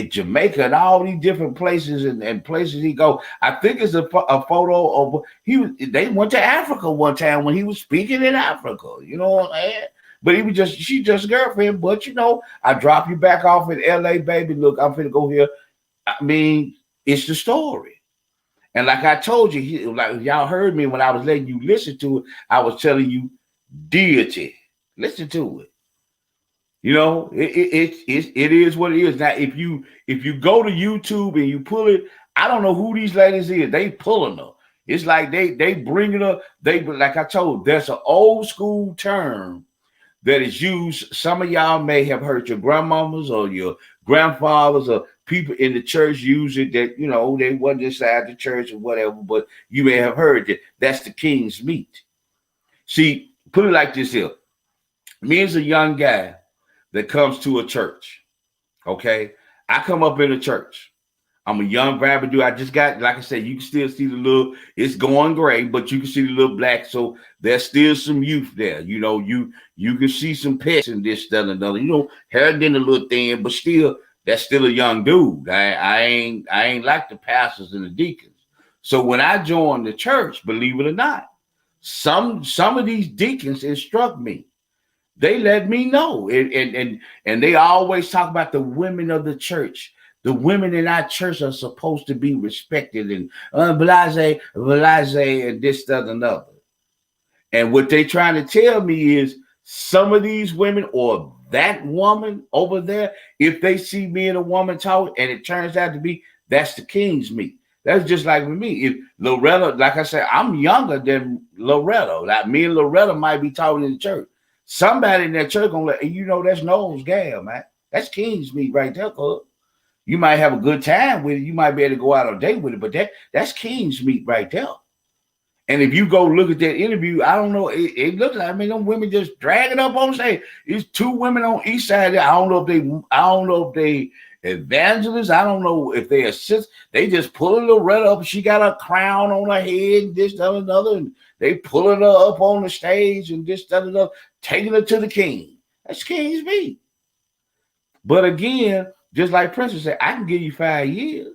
Jamaica and all these different places and places he go. I think it's a photo of they went to Africa one time when he was speaking in Africa. You know what I'm saying? But she just girlfriend. But I drop you back off in LA, baby. Look, I'm finna go here. I mean, it's the story. And like I told you, like y'all heard me when I was letting you listen to it, I was telling you deity. Listen to it. It is what it is. Now, if you go to YouTube and you pull it, I don't know who these ladies is. They pulling her. It's like they bringing her. Like I told, there's an old school term that is used. Some of y'all may have heard your grandmamas or your grandfathers or people in the church use it, that they wasn't inside the church or whatever, but you may have heard that. That's the king's meat. See, put it like this here. Me as a young guy that comes to a church, okay? I come up in a church. I'm a young rapper dude. I just got, like I said, you can still see the little, it's going gray, but you can see the little black. So there's still some youth there. You can see some pets and this, that, and another. Hair getting a little thin, but still, that's still a young dude. I ain't like the pastors and the deacons. So when I joined the church, believe it or not, some of these deacons instruct me. They let me know, and they always talk about the women of the church. The women in our church are supposed to be respected and blase, and this, that, and another. And what they trying to tell me is some of these women or that woman over there, if they see me and a woman talk and it turns out to be that's the king's meat. That's just like with me. If Loretta, like I said, I'm younger than Loretta. Like me and Loretta might be talking in the church. Somebody in that church gonna let you know that's Noel's gal, man. That's king's meat right there, cuz. You might have a good time with it. You might be able to go out on a date with it, but that's king's meat right there. And if you go look at that interview, I don't know. It looks like, I mean, them women just dragging up on stage. It's two women on each side. I don't know if they evangelists. I don't know if they assist. They just pulling Loretta up. She got a crown on her head, this, that, another, and they pulling her up on the stage and this, that, another, taking her to the king. That's king's meat. But again, just like Princess said, I can give you 5 years.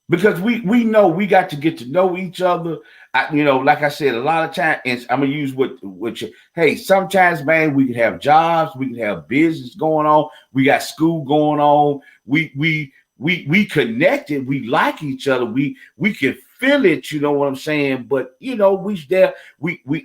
Because we know we got to get to know each other. Like I said, a lot of times, and I'm gonna use what you. Hey, sometimes, man, we can have jobs, we can have business going on, we got school going on. We connected, we like each other, we can feel it. You know what I'm saying? But we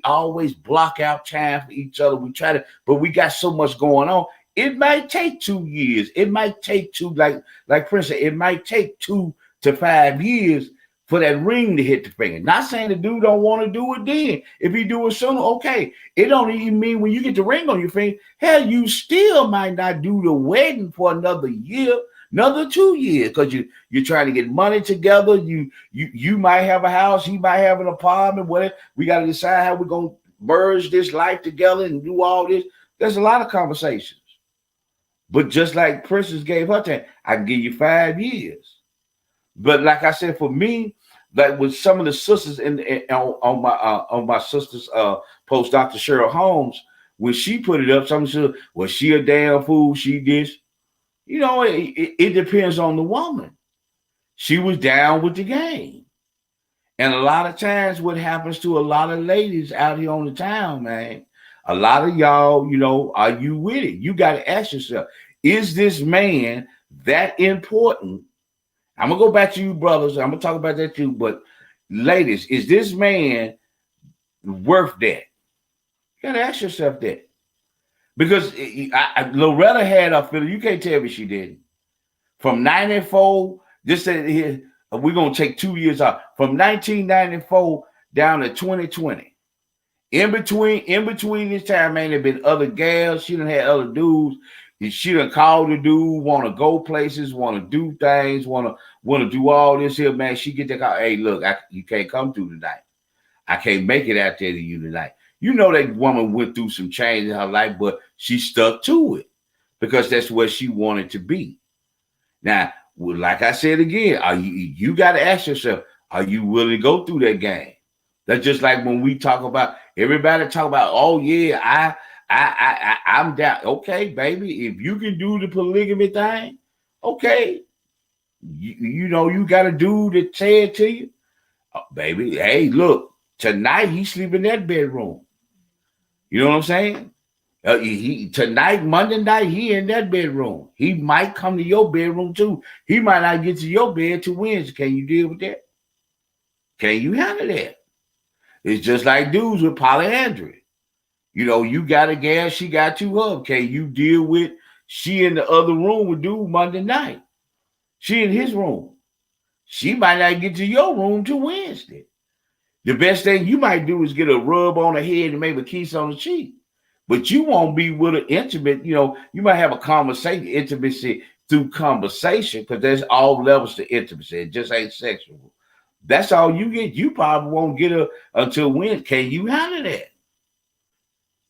always block out time for each other. We try to, but we got so much going on. It might take 2 years. It might take like Prince said, it might take 2 to 5 years for that ring to hit the finger. Not saying the dude don't want to do it then. If he do it sooner, okay. It don't even mean when you get the ring on your finger, hell, you still might not do the wedding for another year, another 2 years, because you're trying to get money together. You might have a house, he might have an apartment, whatever. We got to decide how we're going to merge this life together and do all this. There's a lot of conversations. But just like Princess gave her time, I can give you 5 years. But like I said, for me, like with some of the sisters on my sister's post, Dr. Cheryl Holmes, when she put it up, someone said, "Well, she a damn fool. She this." It depends on the woman. She was down with the game, and a lot of times, what happens to a lot of ladies out here on the town, man? A lot of y'all, are you with it? You got to ask yourself: is this man that important? I'm going to go back to you, brothers. I'm going to talk about that too. But ladies, is this man worth that? You got to ask yourself that. Because Loretta had her feeling. You can't tell me she didn't. From 94, this said here, we're going to take 2 years off. From 1994 down to 2020. In between this time, man, there been other gals. She done had other dudes. She done called the dude, want to go places, want to do things, want to do all this here, man. She get that call. Hey, look, you can't come through tonight. I can't make it out there to you tonight. You know that woman went through some change in her life, but she stuck to it because that's where she wanted to be. Now, like I said again, you got to ask yourself, are you willing to go through that game? That's just like when we talk about, everybody talk about, oh yeah, I'm down. Okay, baby, if you can do the polygamy thing, okay. You got a dude that said to you, oh, baby, hey, look, tonight he sleep in that bedroom. You know what I'm saying? Tonight, Monday night, he in that bedroom. He might come to your bedroom too. He might not get to your bed till Wednesday. Can you deal with that? Can you handle that? It's just like dudes with polyandry. You got a gal, she got 2 hubs. Can you deal with she in the other room with dude Monday night? She in his room. She might not get to your room till Wednesday. The best thing you might do is get a rub on the head and maybe a kiss on the cheek. But you won't be with an intimate, you might have a conversation, intimacy through conversation, because there's all levels to intimacy. It just ain't sexual. That's all you get. You probably won't get her until Wednesday. Can you handle that?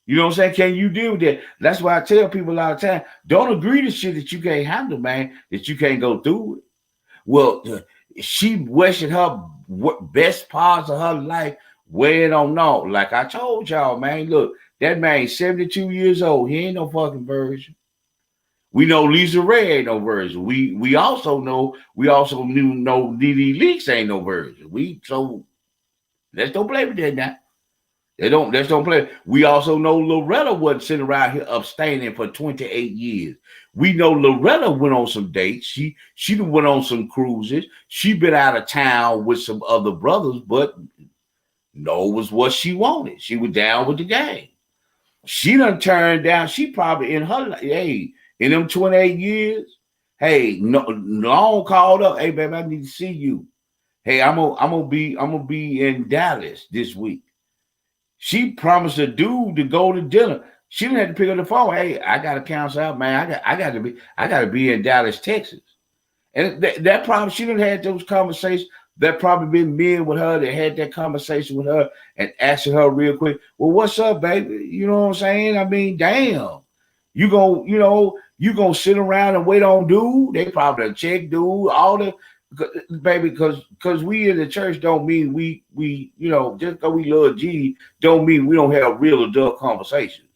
You know what I'm saying? Can you deal with that? That's why I tell people all the time, don't agree to shit that you can't handle, man, that you can't go through it. Well, she wishing her best parts of her life where it don't know. Like I told y'all, man, look, that man's 72 years old. He ain't no fucking virgin. We know Lisa Ray ain't no virgin. We also know DeDe Leaks ain't no virgin. So let's don't play with that now. Let's don't play. We also know Loretta wasn't sitting around here abstaining for 28 years. We know Loretta went on some dates. She went on some cruises. She been out of town with some other brothers, but No was what she wanted. She was down with the game. She done turned down. She probably in her in them 28 years. Hey, no, long called up. Hey, baby, I need to see you. Hey, I'm gonna be in Dallas this week. She promised a dude to go to dinner. She didn't have to pick up the phone. Hey, I gotta cancel out, man. I gotta be in Dallas, Texas. And that probably she didn't have those conversations. That probably been men with her that had that conversation with her and asking her real quick, well, what's up, baby? You know what I'm saying? I mean, damn. You gonna sit around and wait on dude? They probably check dude, all the baby, because we in the church don't mean we just because we love G don't mean we don't have real adult conversations.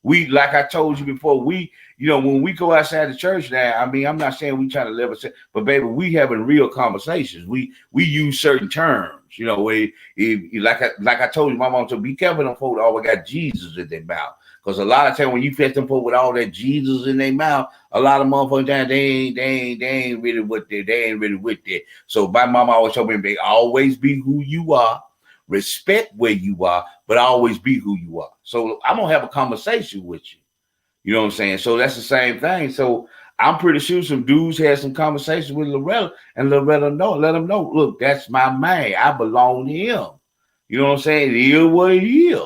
We, like I told you before, when we go outside the church now, I mean, I'm not saying we trying to live but baby, we having real conversations. We use certain terms, like I told you, my mom said, be careful them folks always got Jesus in their mouth. Because a lot of times when you fetch them folks with all that Jesus in their mouth, a lot of motherfuckers down, they ain't really with that. So my mama always told me, always be who you are. Respect where you are, but always be who you are. So I'm gonna have a conversation with you. You know what I'm saying? So that's the same thing. So I'm pretty sure some dudes had some conversation with Loretta, and Loretta let them know, look, that's my man. I belong to him. You know what I'm saying? It is what it is.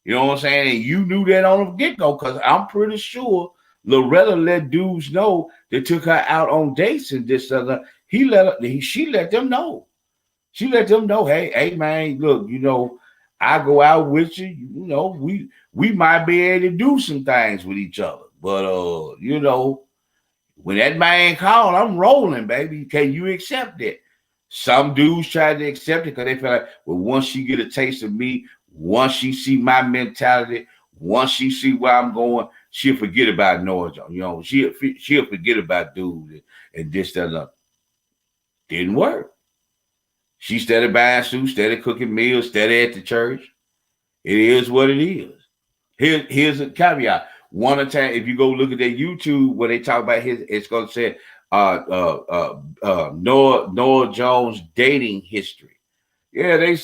You know what I'm saying? And you knew that on the get-go, because I'm pretty sure Loretta let dudes know that took her out on dates and this other. She let them know. She let them know, hey, man, look, I go out with you. We might be able to do some things with each other. But when that man called, I'm rolling, baby. Can you accept it? Some dudes try to accept it because they feel like, well, once she get a taste of me, once she see my mentality, once she see where I'm going, she'll forget about Noah Jones. She'll forget about dude and this, that. Didn't work. She steady buying suits, steady cooking meals, steady at the church. It is what it is. Here's a caveat. One time, if you go look at their YouTube where they talk about it's going to say Noah Jones dating history. Yeah, they're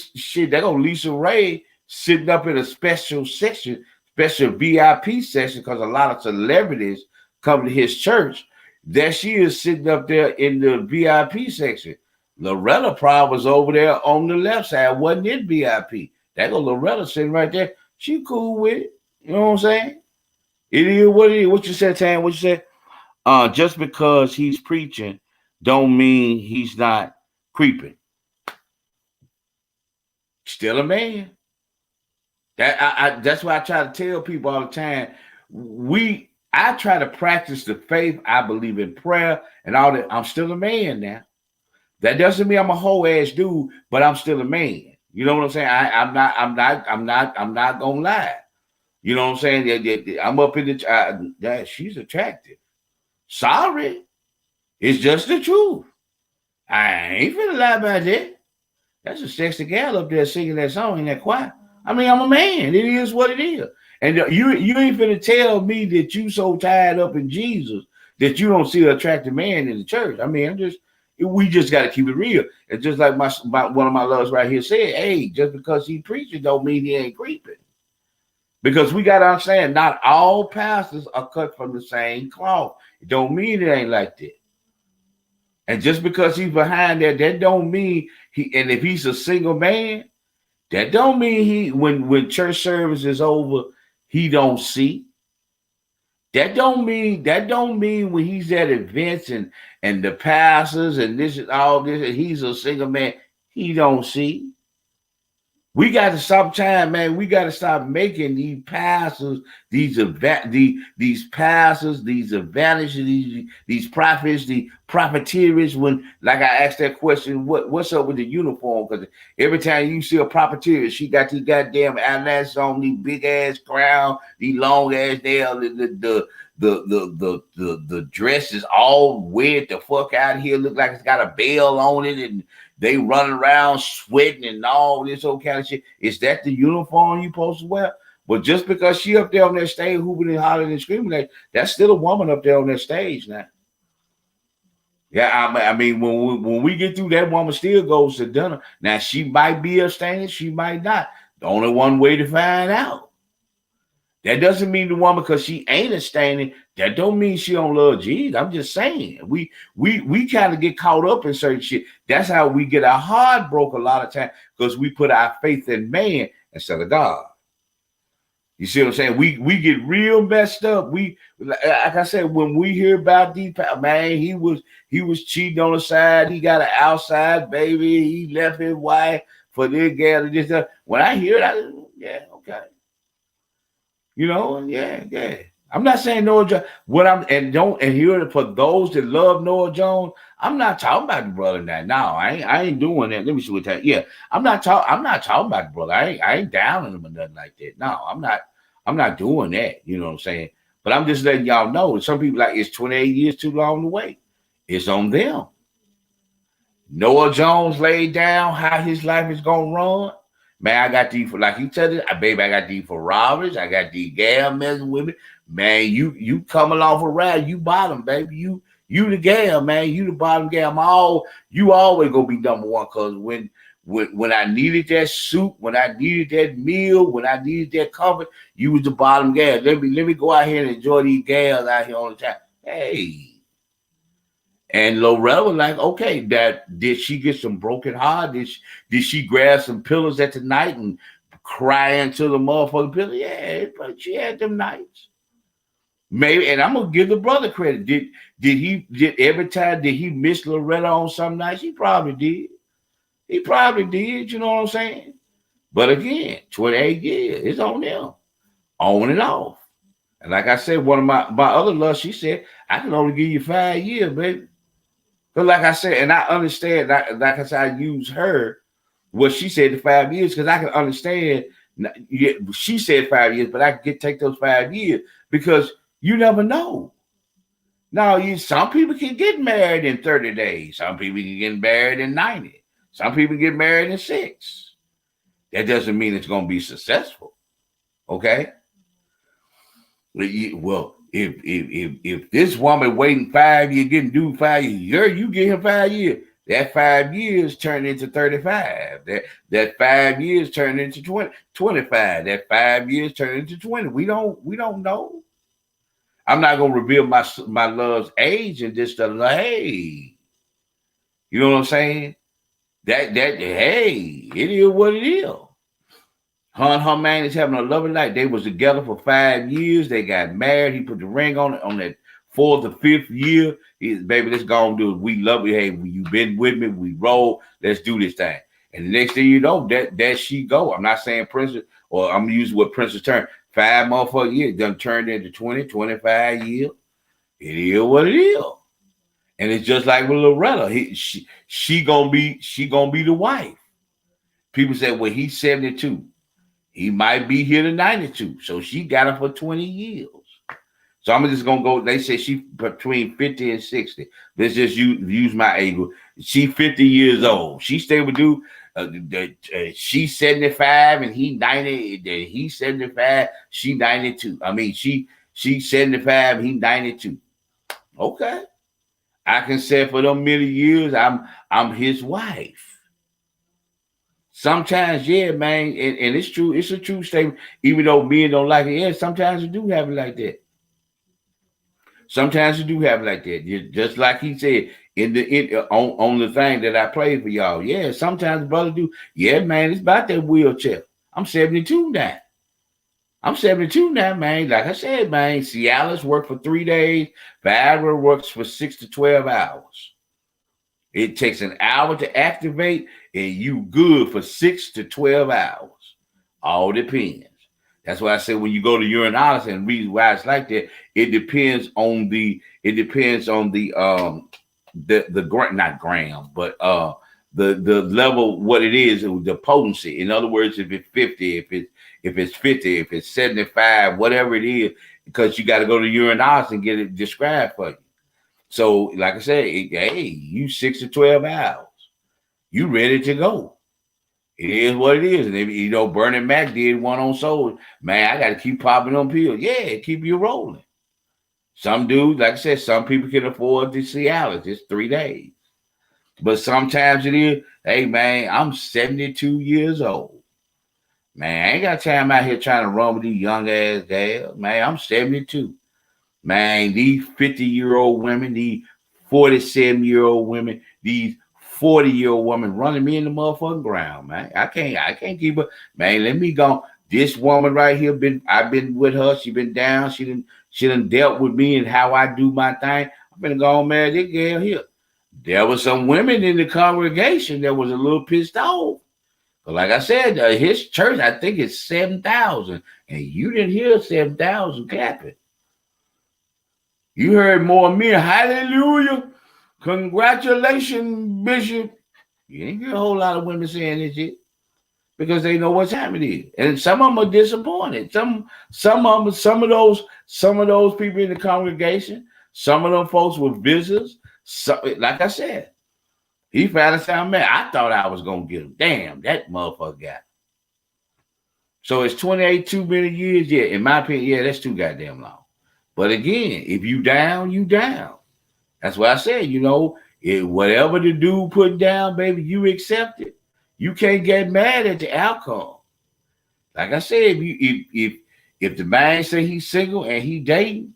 gonna Lisa Ray sitting up in a special section, special VIP section, because a lot of celebrities come to his church. There she is sitting up there in the VIP section. Loretta probably was over there on the left side, wasn't in VIP. That go Loretta sitting right there. She cool with it. You know what I'm saying? It is what it is. What you said, Tam? What you said? Just because he's preaching don't mean he's not creeping. Still a man. That's why I try to tell people all the time. I try to practice the faith. I believe in prayer and all that. I'm still a man now. That doesn't mean I'm a whole ass dude, but I'm still a man. You know what I'm saying? I'm not gonna lie. You know what I'm saying? I'm up in the she's attractive. Sorry. It's just the truth. I ain't finna lie about that. That's a sexy gal up there singing that song in that choir. I mean, I'm a man. It is what it is. And you ain't finna tell me that you so tied up in Jesus that you don't see an attractive man in the church. I mean, we just got to keep it real. It's just like one of my loves right here said, hey, just because he preaching don't mean he ain't creeping. Because we got to understand, not all pastors are cut from the same cloth. It don't mean it ain't like that. And just because he's behind that don't mean and if he's a single man, that don't mean when church service is over, he don't see. That don't mean when he's at events and the pastors and this and all this, and he's a single man, he don't see. We got to stop time, man. We got to stop making these pastors, these pastors, these evangelists, these prophets, the profiteers. When, like I asked that question, what's up with the uniform? Because every time you see a profiteer, she got these goddamn eyelashes on, these big ass crown, these long ass nails, the dress is all weird the fuck out here. Look like it's got a bell on it, and they running around sweating and all this old kind of shit. Is that the uniform you supposed to wear? But just because she up there on that stage hooping and hollering and screaming, that's still a woman up there on that stage now. Yeah, I mean, when we get through, that woman still goes to dinner. Now she might be abstaining, she might not. The only one way to find out. That doesn't mean the woman because she ain't abstaining. That don't mean she don't love Jesus. I'm just saying we kind of get caught up in certain shit. That's how we get our heart broke a lot of times because we put our faith in man instead of God. You see what I'm saying? We get real messed up. We like I said, when we hear about these, man, he was cheating on the side. He got an outside baby. He left his wife for this gal. This when I hear it, yeah, okay. You know, yeah. I'm not saying Noah Jones. What I'm and hear it for those that love Noah Jones. I'm not talking about the brother now. No, I ain't doing that. Let me see what that. Yeah, I'm not talking about the brother. I ain't downing him or nothing like that. No, I'm not doing that. You know what I'm saying? But I'm just letting y'all know. Some people like it's 28 years too long to wait. It's on them. Noah Jones laid down how his life is gonna run. Man, I got these for like he said it, baby. I got these for robbers. I got these gal messing with me. Man, you come along for a ride. You bottom, baby. You the gal, man. You the bottom gal. You always gonna be number one. Cause when I needed that soup, when I needed that meal, when I needed that comfort, you was the bottom gal. Let me go out here and enjoy these gals out here all the time. Hey. And Loretta was like, okay, did she get some broken heart? Did she grab some pillows at the night and cry into the motherfucking pillow? Yeah, but she had them nights. Maybe, and I'm gonna give the brother credit. Did he miss Loretta on some nights? He probably did. He probably did, you know what I'm saying? But again, 28 years, it's on them. On and off. And like I said, one of my other loves, she said, I can only give you 5 years, baby. But like I said, and I understand, like I said, I use her, what she said the 5 years, because I can understand. She said 5 years, but I can take those 5 years because you never know. Now, some people can get married in 30 days. Some people can get married in 90. Some people get married in 6. That doesn't mean it's going to be successful. Okay? Well, if this woman waiting 5 years, getting due 5 years, you give him 5 years. That 5 years turned into 35. That 5 years turned into 25. That 5 years turned into 20. We don't know. I'm not gonna reveal my love's age and just tell her, hey, you know what I'm saying? That hey, it is what it is. Her and her man is having a lovely life. They was together for 5 years. They got married. He put the ring on it on that 4th or 5th year. Baby, let's go and do it. We love you. Hey, you've been with me. We roll. Let's do this thing. And the next thing you know, that she go. I'm not saying Princess, or I'm using what Princess turned. 5 motherfucking years done turned into 20, 25 years. It is what it is. And it's just like with Loretta. She gonna be the wife. People say, well, he's 72. He might be here to 92. So she got her for 20 years. So I'm just going to go. They say she between 50 and 60. Let's just use my age. She 50 years old. She stay with dude. She's 75 and he 90. He's 75. She 92. I mean, she's 75. He 92. Okay. I can say for them many years, I'm his wife. Sometimes, yeah, man, and it's true. It's a true statement. Even though men don't like it, yeah, sometimes it do have it like that. Sometimes it do have it like that. Just like he said on the thing that I played for y'all. Yeah, sometimes brothers do. Yeah, man, it's about that wheelchair. I'm 72 now. Man. Like I said, man, Cialis work for 3 days. Viagra works for 6 to 12 hours. It takes an hour to activate, and you good for 6 to 12 hours. All depends. That's why I say when you go to urinalysis and read why it's like that, it depends on the not gram, but the level, what it is, the potency. In other words, if it's 50, if it's 50, if it's 75, whatever it is, because you got to go to urinalysis and get it described for you. So, like I said, hey, you 6 to 12 hours. You ready to go. It is what it is. And if, Bernie Mac did one on Soul. Man, I got to keep popping on pills. Yeah, keep you rolling. Some dudes, like I said, some people can afford the Cialis. It's 3 days. But sometimes it is, hey, man, I'm 72 years old. Man, I ain't got time out here trying to run with these young ass gals. Man, I'm 72. Man, these 50-year-old women, these 47-year-old women, these 40-year-old women running me in the motherfucking ground, man. I can't keep her. Man, let me go. This woman right here, I've been with her. She been down. She done dealt with me and how I do my thing. I've been going, man, this girl here. There was some women in the congregation that was a little pissed off. But like I said, his church, I think it's 7,000. And you didn't hear 7,000 clapping. You heard more men, hallelujah, congratulations, Bishop. You ain't hear a whole lot of women saying this shit because they know what time it is. And some of them are disappointed. Some of those people in the congregation, some of them folks were visitors. So, like I said, he found us out, man. I thought I was gonna get him. Damn, that motherfucker got him. So it's 28 too many years. Yeah, in my opinion, yeah, that's too goddamn long. But again, if you down, you down. That's what I said. You know, whatever the dude put down, baby, you accept it. You can't get mad at the outcome. Like I said, if the man say he's single and he dating,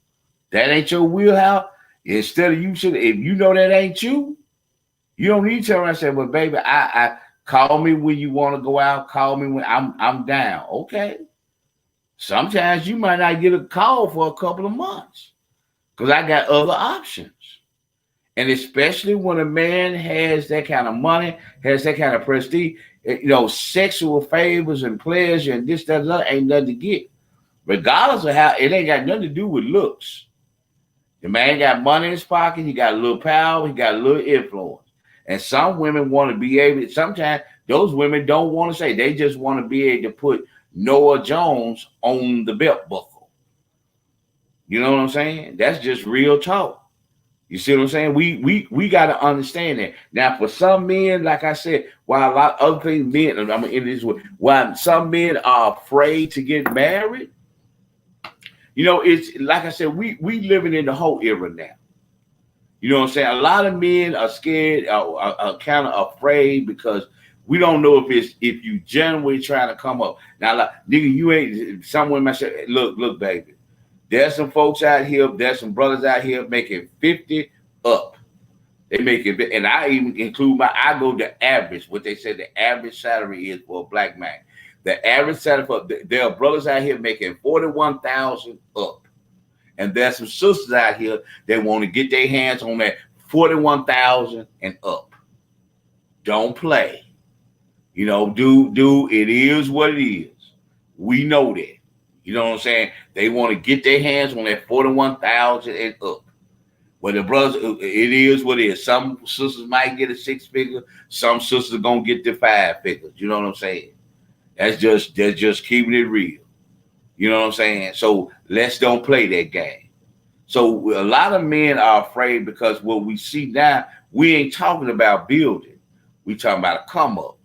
that ain't your wheelhouse. Instead of if you know that ain't you, you don't need to turn around and say, well, baby, I call me when you want to go out. Call me when I'm down. Okay. Sometimes you might not get a call for a couple of months because I got other options. And especially when a man has that kind of money, has that kind of prestige, you know, sexual favors and pleasure and this, that, and that ain't nothing to get. Regardless of how, it ain't got nothing to do with looks. The man got money in his pocket, he got a little power, he got a little influence. And some women want to be able to, sometimes those women don't want to say, they just want to be able to put Noah Jones on the belt buckle. You know what I'm saying? That's just real talk. You see what I'm saying? We got to understand that. Now, for some men, like I said, while a lot of other things, men, I'm gonna end this way, while some men are afraid to get married, you know, it's like I said, we living in the whole era now. You know what I'm saying? A lot of men are scared, are kind of afraid because we don't know if you genuinely trying to come up. Now, like, nigga, you ain't. Some women say, look, baby. There's some folks out here. There's some brothers out here making 50 up. They make it, and I even include I go to average. What they say the average salary is for a black man. The average salary there are brothers out here making 41,000 up, and there's some sisters out here that want to get their hands on that 41,000 and up. Don't play. You know, dude, it is what it is. We know that. You know what I'm saying? They want to get their hands on that 41,000 and up. Well, the brothers, it is what it is. Some sisters might get a 6-figure. Some sisters are gonna get the 5 figures. You know what I'm saying? That's just keeping it real. You know what I'm saying? So let's don't play that game. So a lot of men are afraid because what we see now, we ain't talking about building. We talking about a come up.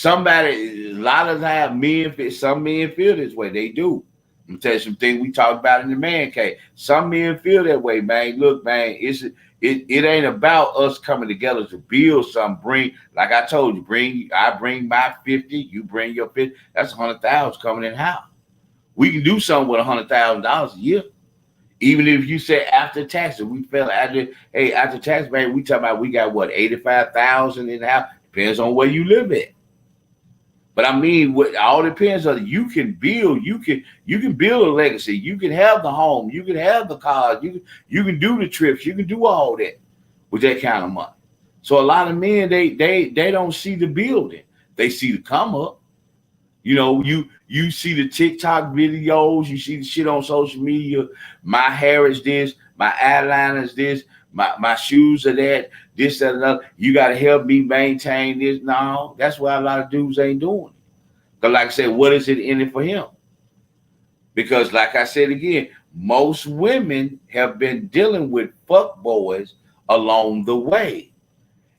A lot of times some men feel this way. They do. I'm tell you some things we talked about in the man cave. Some men feel that way, man. Look, man, it ain't about us coming together to build something. Like I told you, I bring my 50, you bring your 50. That's 100,000 coming in house. We can do something with $100,000 a year. Even if you say after taxes, after tax, man, we talking about we got what, 85,000 in the house. Depends on where you live at. But I mean, what all depends on you can build. You can build a legacy. You can have the home. You can have the cars. You can do the trips. You can do all that with that kind of money. So a lot of men they don't see the building. They see the come up. You know, you see the TikTok videos. You see the shit on social media. My hair is this. My eyeliner is this. My shoes are that. This, that, and other. You got to help me maintain this. No, that's why a lot of dudes ain't doing it. Because like I said, what is it in it for him? Because like I said again, most women have been dealing with fuck boys along the way.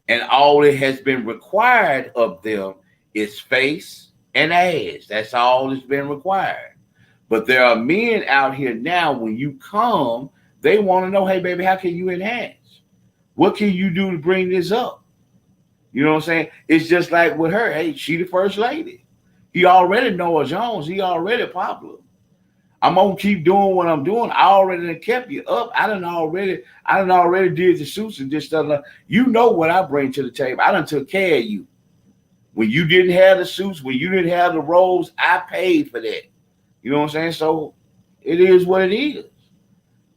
And all that has been required of them is face and ass. That's all that's been required. But there are men out here now, when you come, they want to know, hey, baby, how can you enhance? What can you do to bring this up? You know what I'm saying? It's just like with her. Hey, she the first lady. He already Noah Jones. He already popular. I'm gonna keep doing what I'm doing. I already done kept you up. I done already did the suits and this stuff. You know what I bring to the table. I done took care of you. When you didn't have the suits, when you didn't have the roles, I paid for that. You know what I'm saying? So it is what it is.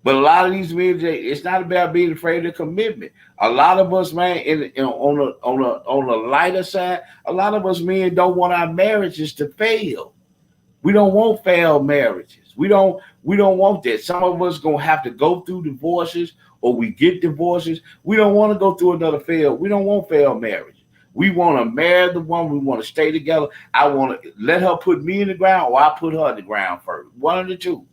But a lot of these men, it's not about being afraid of commitment. A lot of us, man, on the lighter side, a lot of us men don't want our marriages to fail. We don't want failed marriages. We don't want that. Some of us gonna have to go through divorces, or we get divorces. We don't want to go through another failed. We don't want failed marriage. We want to marry the woman. We want to stay together. I want to let her put me in the ground, or I put her in the ground first. One of the two.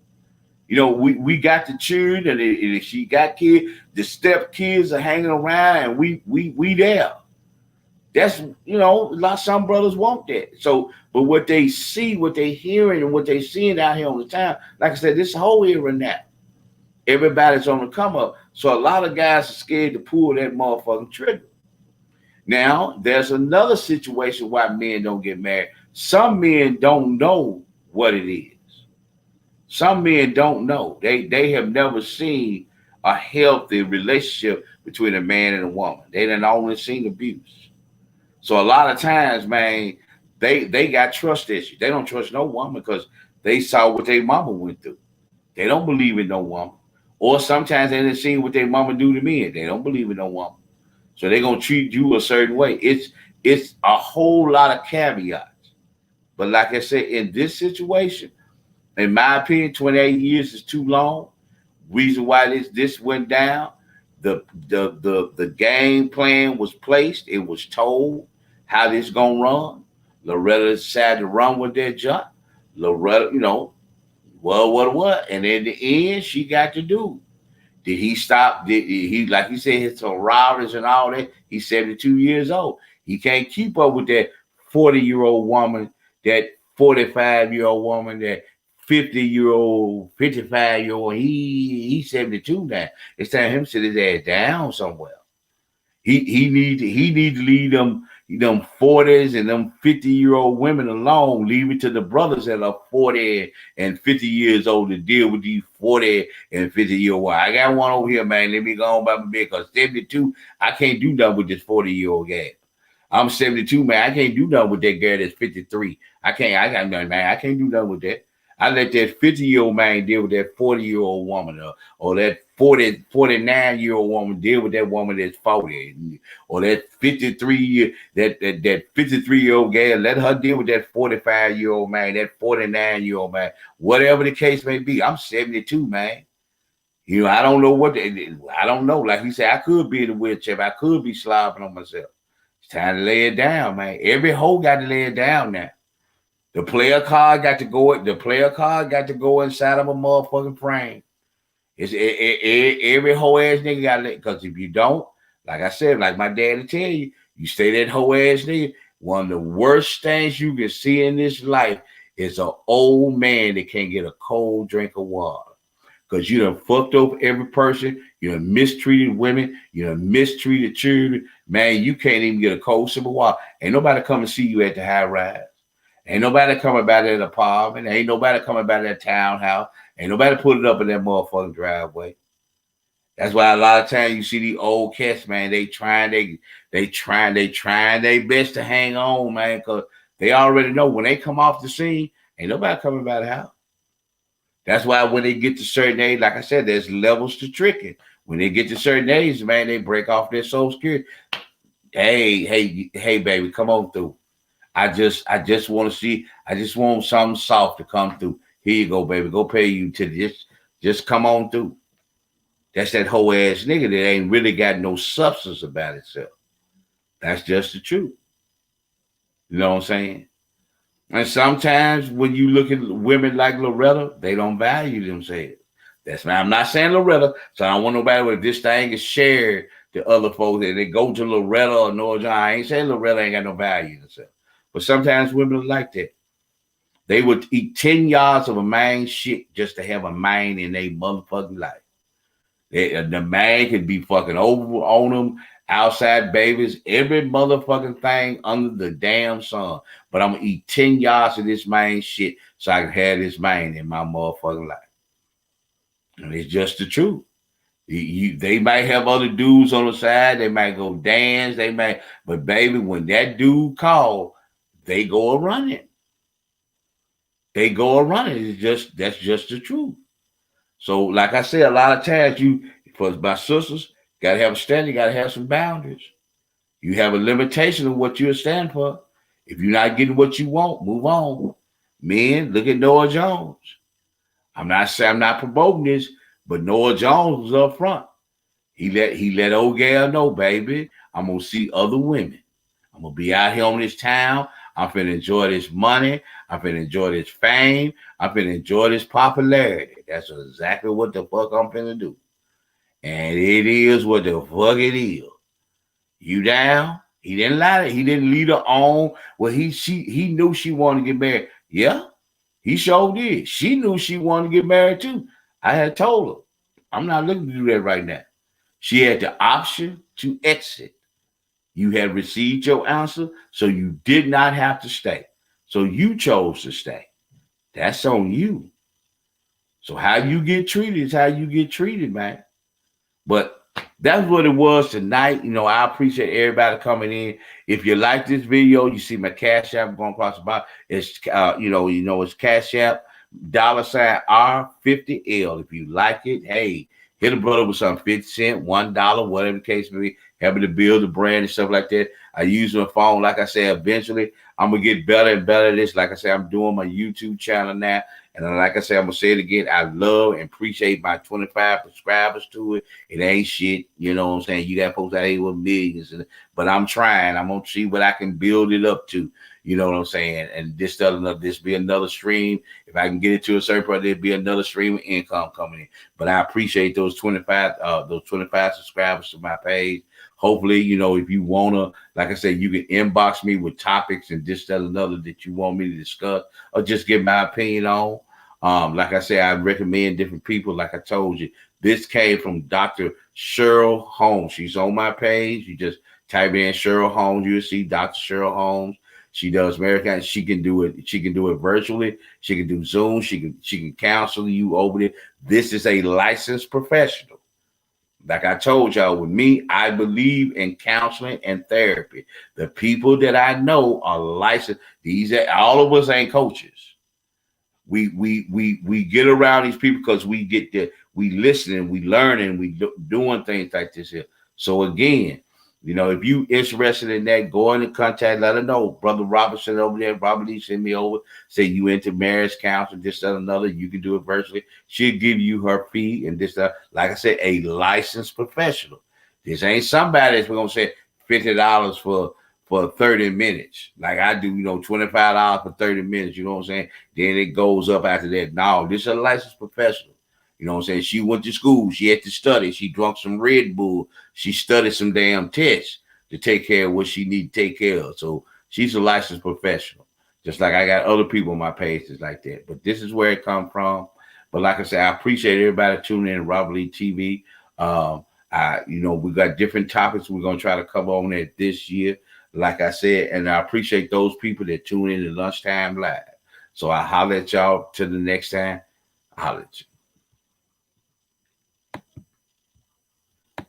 You know, we got the children, and if she got kids, the step kids are hanging around, and we there. That's, you know, some brothers want that. So, but what they see, what they hearing, and what they seeing out here on the town, like I said, this whole era now, everybody's on the come up. So a lot of guys are scared to pull that motherfucking trigger. Now, there's another situation why men don't get married. Some men don't know what it is. Some men don't know. They have never seen a healthy relationship between a man and a woman. They done only seen abuse. So a lot of times, man, they got trust issues. They don't trust no woman because they saw what their mama went through. They don't believe in no woman. Or sometimes they didn't see what their mama do to men. They don't believe in no woman. So they're gonna treat you a certain way. It's a whole lot of caveats. But like I said, in this situation, in my opinion, 28 years is too long. Reason why this went down, the game plan was placed. It was told how this gonna run. Loretta decided to run with that jump. Loretta, you know, what? And in the end, she got to do. Did he stop? Did he, like he said, his robbers and all that? He's 72 years old. He can't keep up with that 40-year-old woman, that 45-year-old woman, that 50-year-old, 55-year-old. He's 72 now. It's time him to sit his ass down somewhere. He need to leave them 40s and them 50-year-old women alone. Leave it to the brothers that are 40 and 50 years old to deal with these 40 and 50-year-old. I got one over here, man. Let me go on by my bed, because 72, I can't do nothing with this 40-year-old guy. I'm 72, man. I can't do nothing with that girl that's 53. I got nothing, man. I can't do nothing with that. I let that 50-year-old man deal with that 40-year-old woman, or that 49-year-old woman deal with that woman that's 40, or that 53-year-old gal, let her deal with that 45-year-old man, that 49-year-old man, whatever the case may be. I'm 72, man. You know, I don't know I don't know. Like he said, I could be in a wheelchair. I could be slobbing on myself. It's time to lay it down, man. Every hoe got to lay it down now. The player card got to go. The player card got to go inside of a motherfucking frame. Every hoe ass nigga got to, because if you don't, like I said, like my daddy tell you, you stay that hoe ass nigga. One of the worst things you can see in this life is an old man that can't get a cold drink of water, because you done fucked up every person. You done mistreated women. You done mistreated children. Man, you can't even get a cold sip of water. Ain't nobody come to see you at the high rise. Ain't nobody coming by that apartment. Ain't nobody coming by that townhouse. Ain't nobody put it up in that motherfucking driveway. That's why a lot of times you see these old cats, man, they trying their best to hang on, man, because they already know when they come off the scene, ain't nobody coming by the house. That's why when they get to certain age, like I said, there's levels to tricking. When they get to certain age, man, they break off their Social Security. Hey, baby, come on through. I just want to see. I just want something soft to come through. Here you go, baby. Go pay you to just come on through. That's that whole ass nigga that ain't really got no substance about itself. That's just the truth. You know what I'm saying? And sometimes when you look at women like Loretta, they don't value themselves. That's why I'm not saying Loretta, so I don't want nobody with this thing is shared to other folks and they go to Loretta or Noah John. I ain't saying Loretta ain't got no value themselves. But sometimes women are like that. They would eat 10 yards of a man shit just to have a man in their motherfucking life. The man could be fucking over on them, outside babies, every motherfucking thing under the damn sun. But I'm gonna eat 10 yards of this man shit so I can have this man in my motherfucking life. And it's just the truth. They might have other dudes on the side. They might go dance. But baby, when that dude call, they go a running. They go a running. That's just the truth. So, like I said, a lot of times for my sisters, gotta have a stand. You gotta have some boundaries. You have a limitation of what you stand for. If you're not getting what you want, move on. Men, look at Noah Jones. I'm not saying I'm not promoting this, but Noah Jones was up front. He let old gal know, baby, I'm gonna see other women. I'm gonna be out here on this town. I'm finna enjoy this money. I'm finna enjoy this fame. I'm finna enjoy this popularity. That's exactly what the fuck I'm finna do. And it is what the fuck it is. You down? He didn't lie. He didn't lead her on. Well, he knew she wanted to get married. Yeah, he sure did. She knew she wanted to get married too. I had told her, I'm not looking to do that right now. She had the option to exit. You had received your answer, so you did not have to stay. So you chose to stay. That's on you. So how you get treated is how you get treated, man. But that's what it was tonight. You know, I appreciate everybody coming in. If you like this video, you see my Cash App going across the bottom. It's it's Cash App $R50L. If you like it, hey, hit a brother with some 50 cents, $1, whatever the case may be. Helping to build the brand and stuff like that. I use my phone. Like I said, eventually I'm gonna get better and better at this. Like I said, I'm doing my YouTube channel now. And like I said, I'm gonna say it again. I love and appreciate my 25 subscribers to it. It ain't shit, you know what I'm saying? You got folks out here with millions, but I'm trying. I'm gonna see what I can build it up to. You know what I'm saying? And this be another stream. If I can get it to a certain point, there'll be another stream of income coming in. But I appreciate those 25 subscribers to my page. Hopefully, if you wanna, like I said, you can inbox me with topics and this, that, another that you want me to discuss, or just give my opinion on. Like I said, I recommend different people. Like I told you, this came from Dr. Cheryl Holmes. She's on my page. You just type in Cheryl Holmes, you'll see Dr. Cheryl Holmes. She does American. She can do it. She can do it virtually. She can do Zoom. She can counsel you over there. This is a licensed professional. Like I told y'all, with me, I believe in counseling and therapy. The people that I know are licensed. All of us ain't coaches. We get around these people because we listening, we learning, we doing things like this here. So again, if you interested in that, go in contact, let her know. Brother Robertson over there, Robert Lee, send me over. Say you into marriage counseling, this, that, another. You can do it virtually. She'll give you her fee and this, that. Like I said, a licensed professional. This ain't somebody that's going to say $50 for 30 minutes. Like I do, $25 for 30 minutes. You know what I'm saying? Then it goes up after that. No, this is a licensed professional. You know what I'm saying? She went to school. She had to study. She drank some Red Bull. She studied some damn tests to take care of what she need to take care of. So she's a licensed professional. Just like I got other people on my pages like that. But this is where it come from. But like I said, I appreciate everybody tuning in to Robert Lee TV. We got different topics we're going to try to cover on it this year. Like I said, and I appreciate those people that tune in to Lunchtime Live. So I holler at y'all till the next time. Holler at you.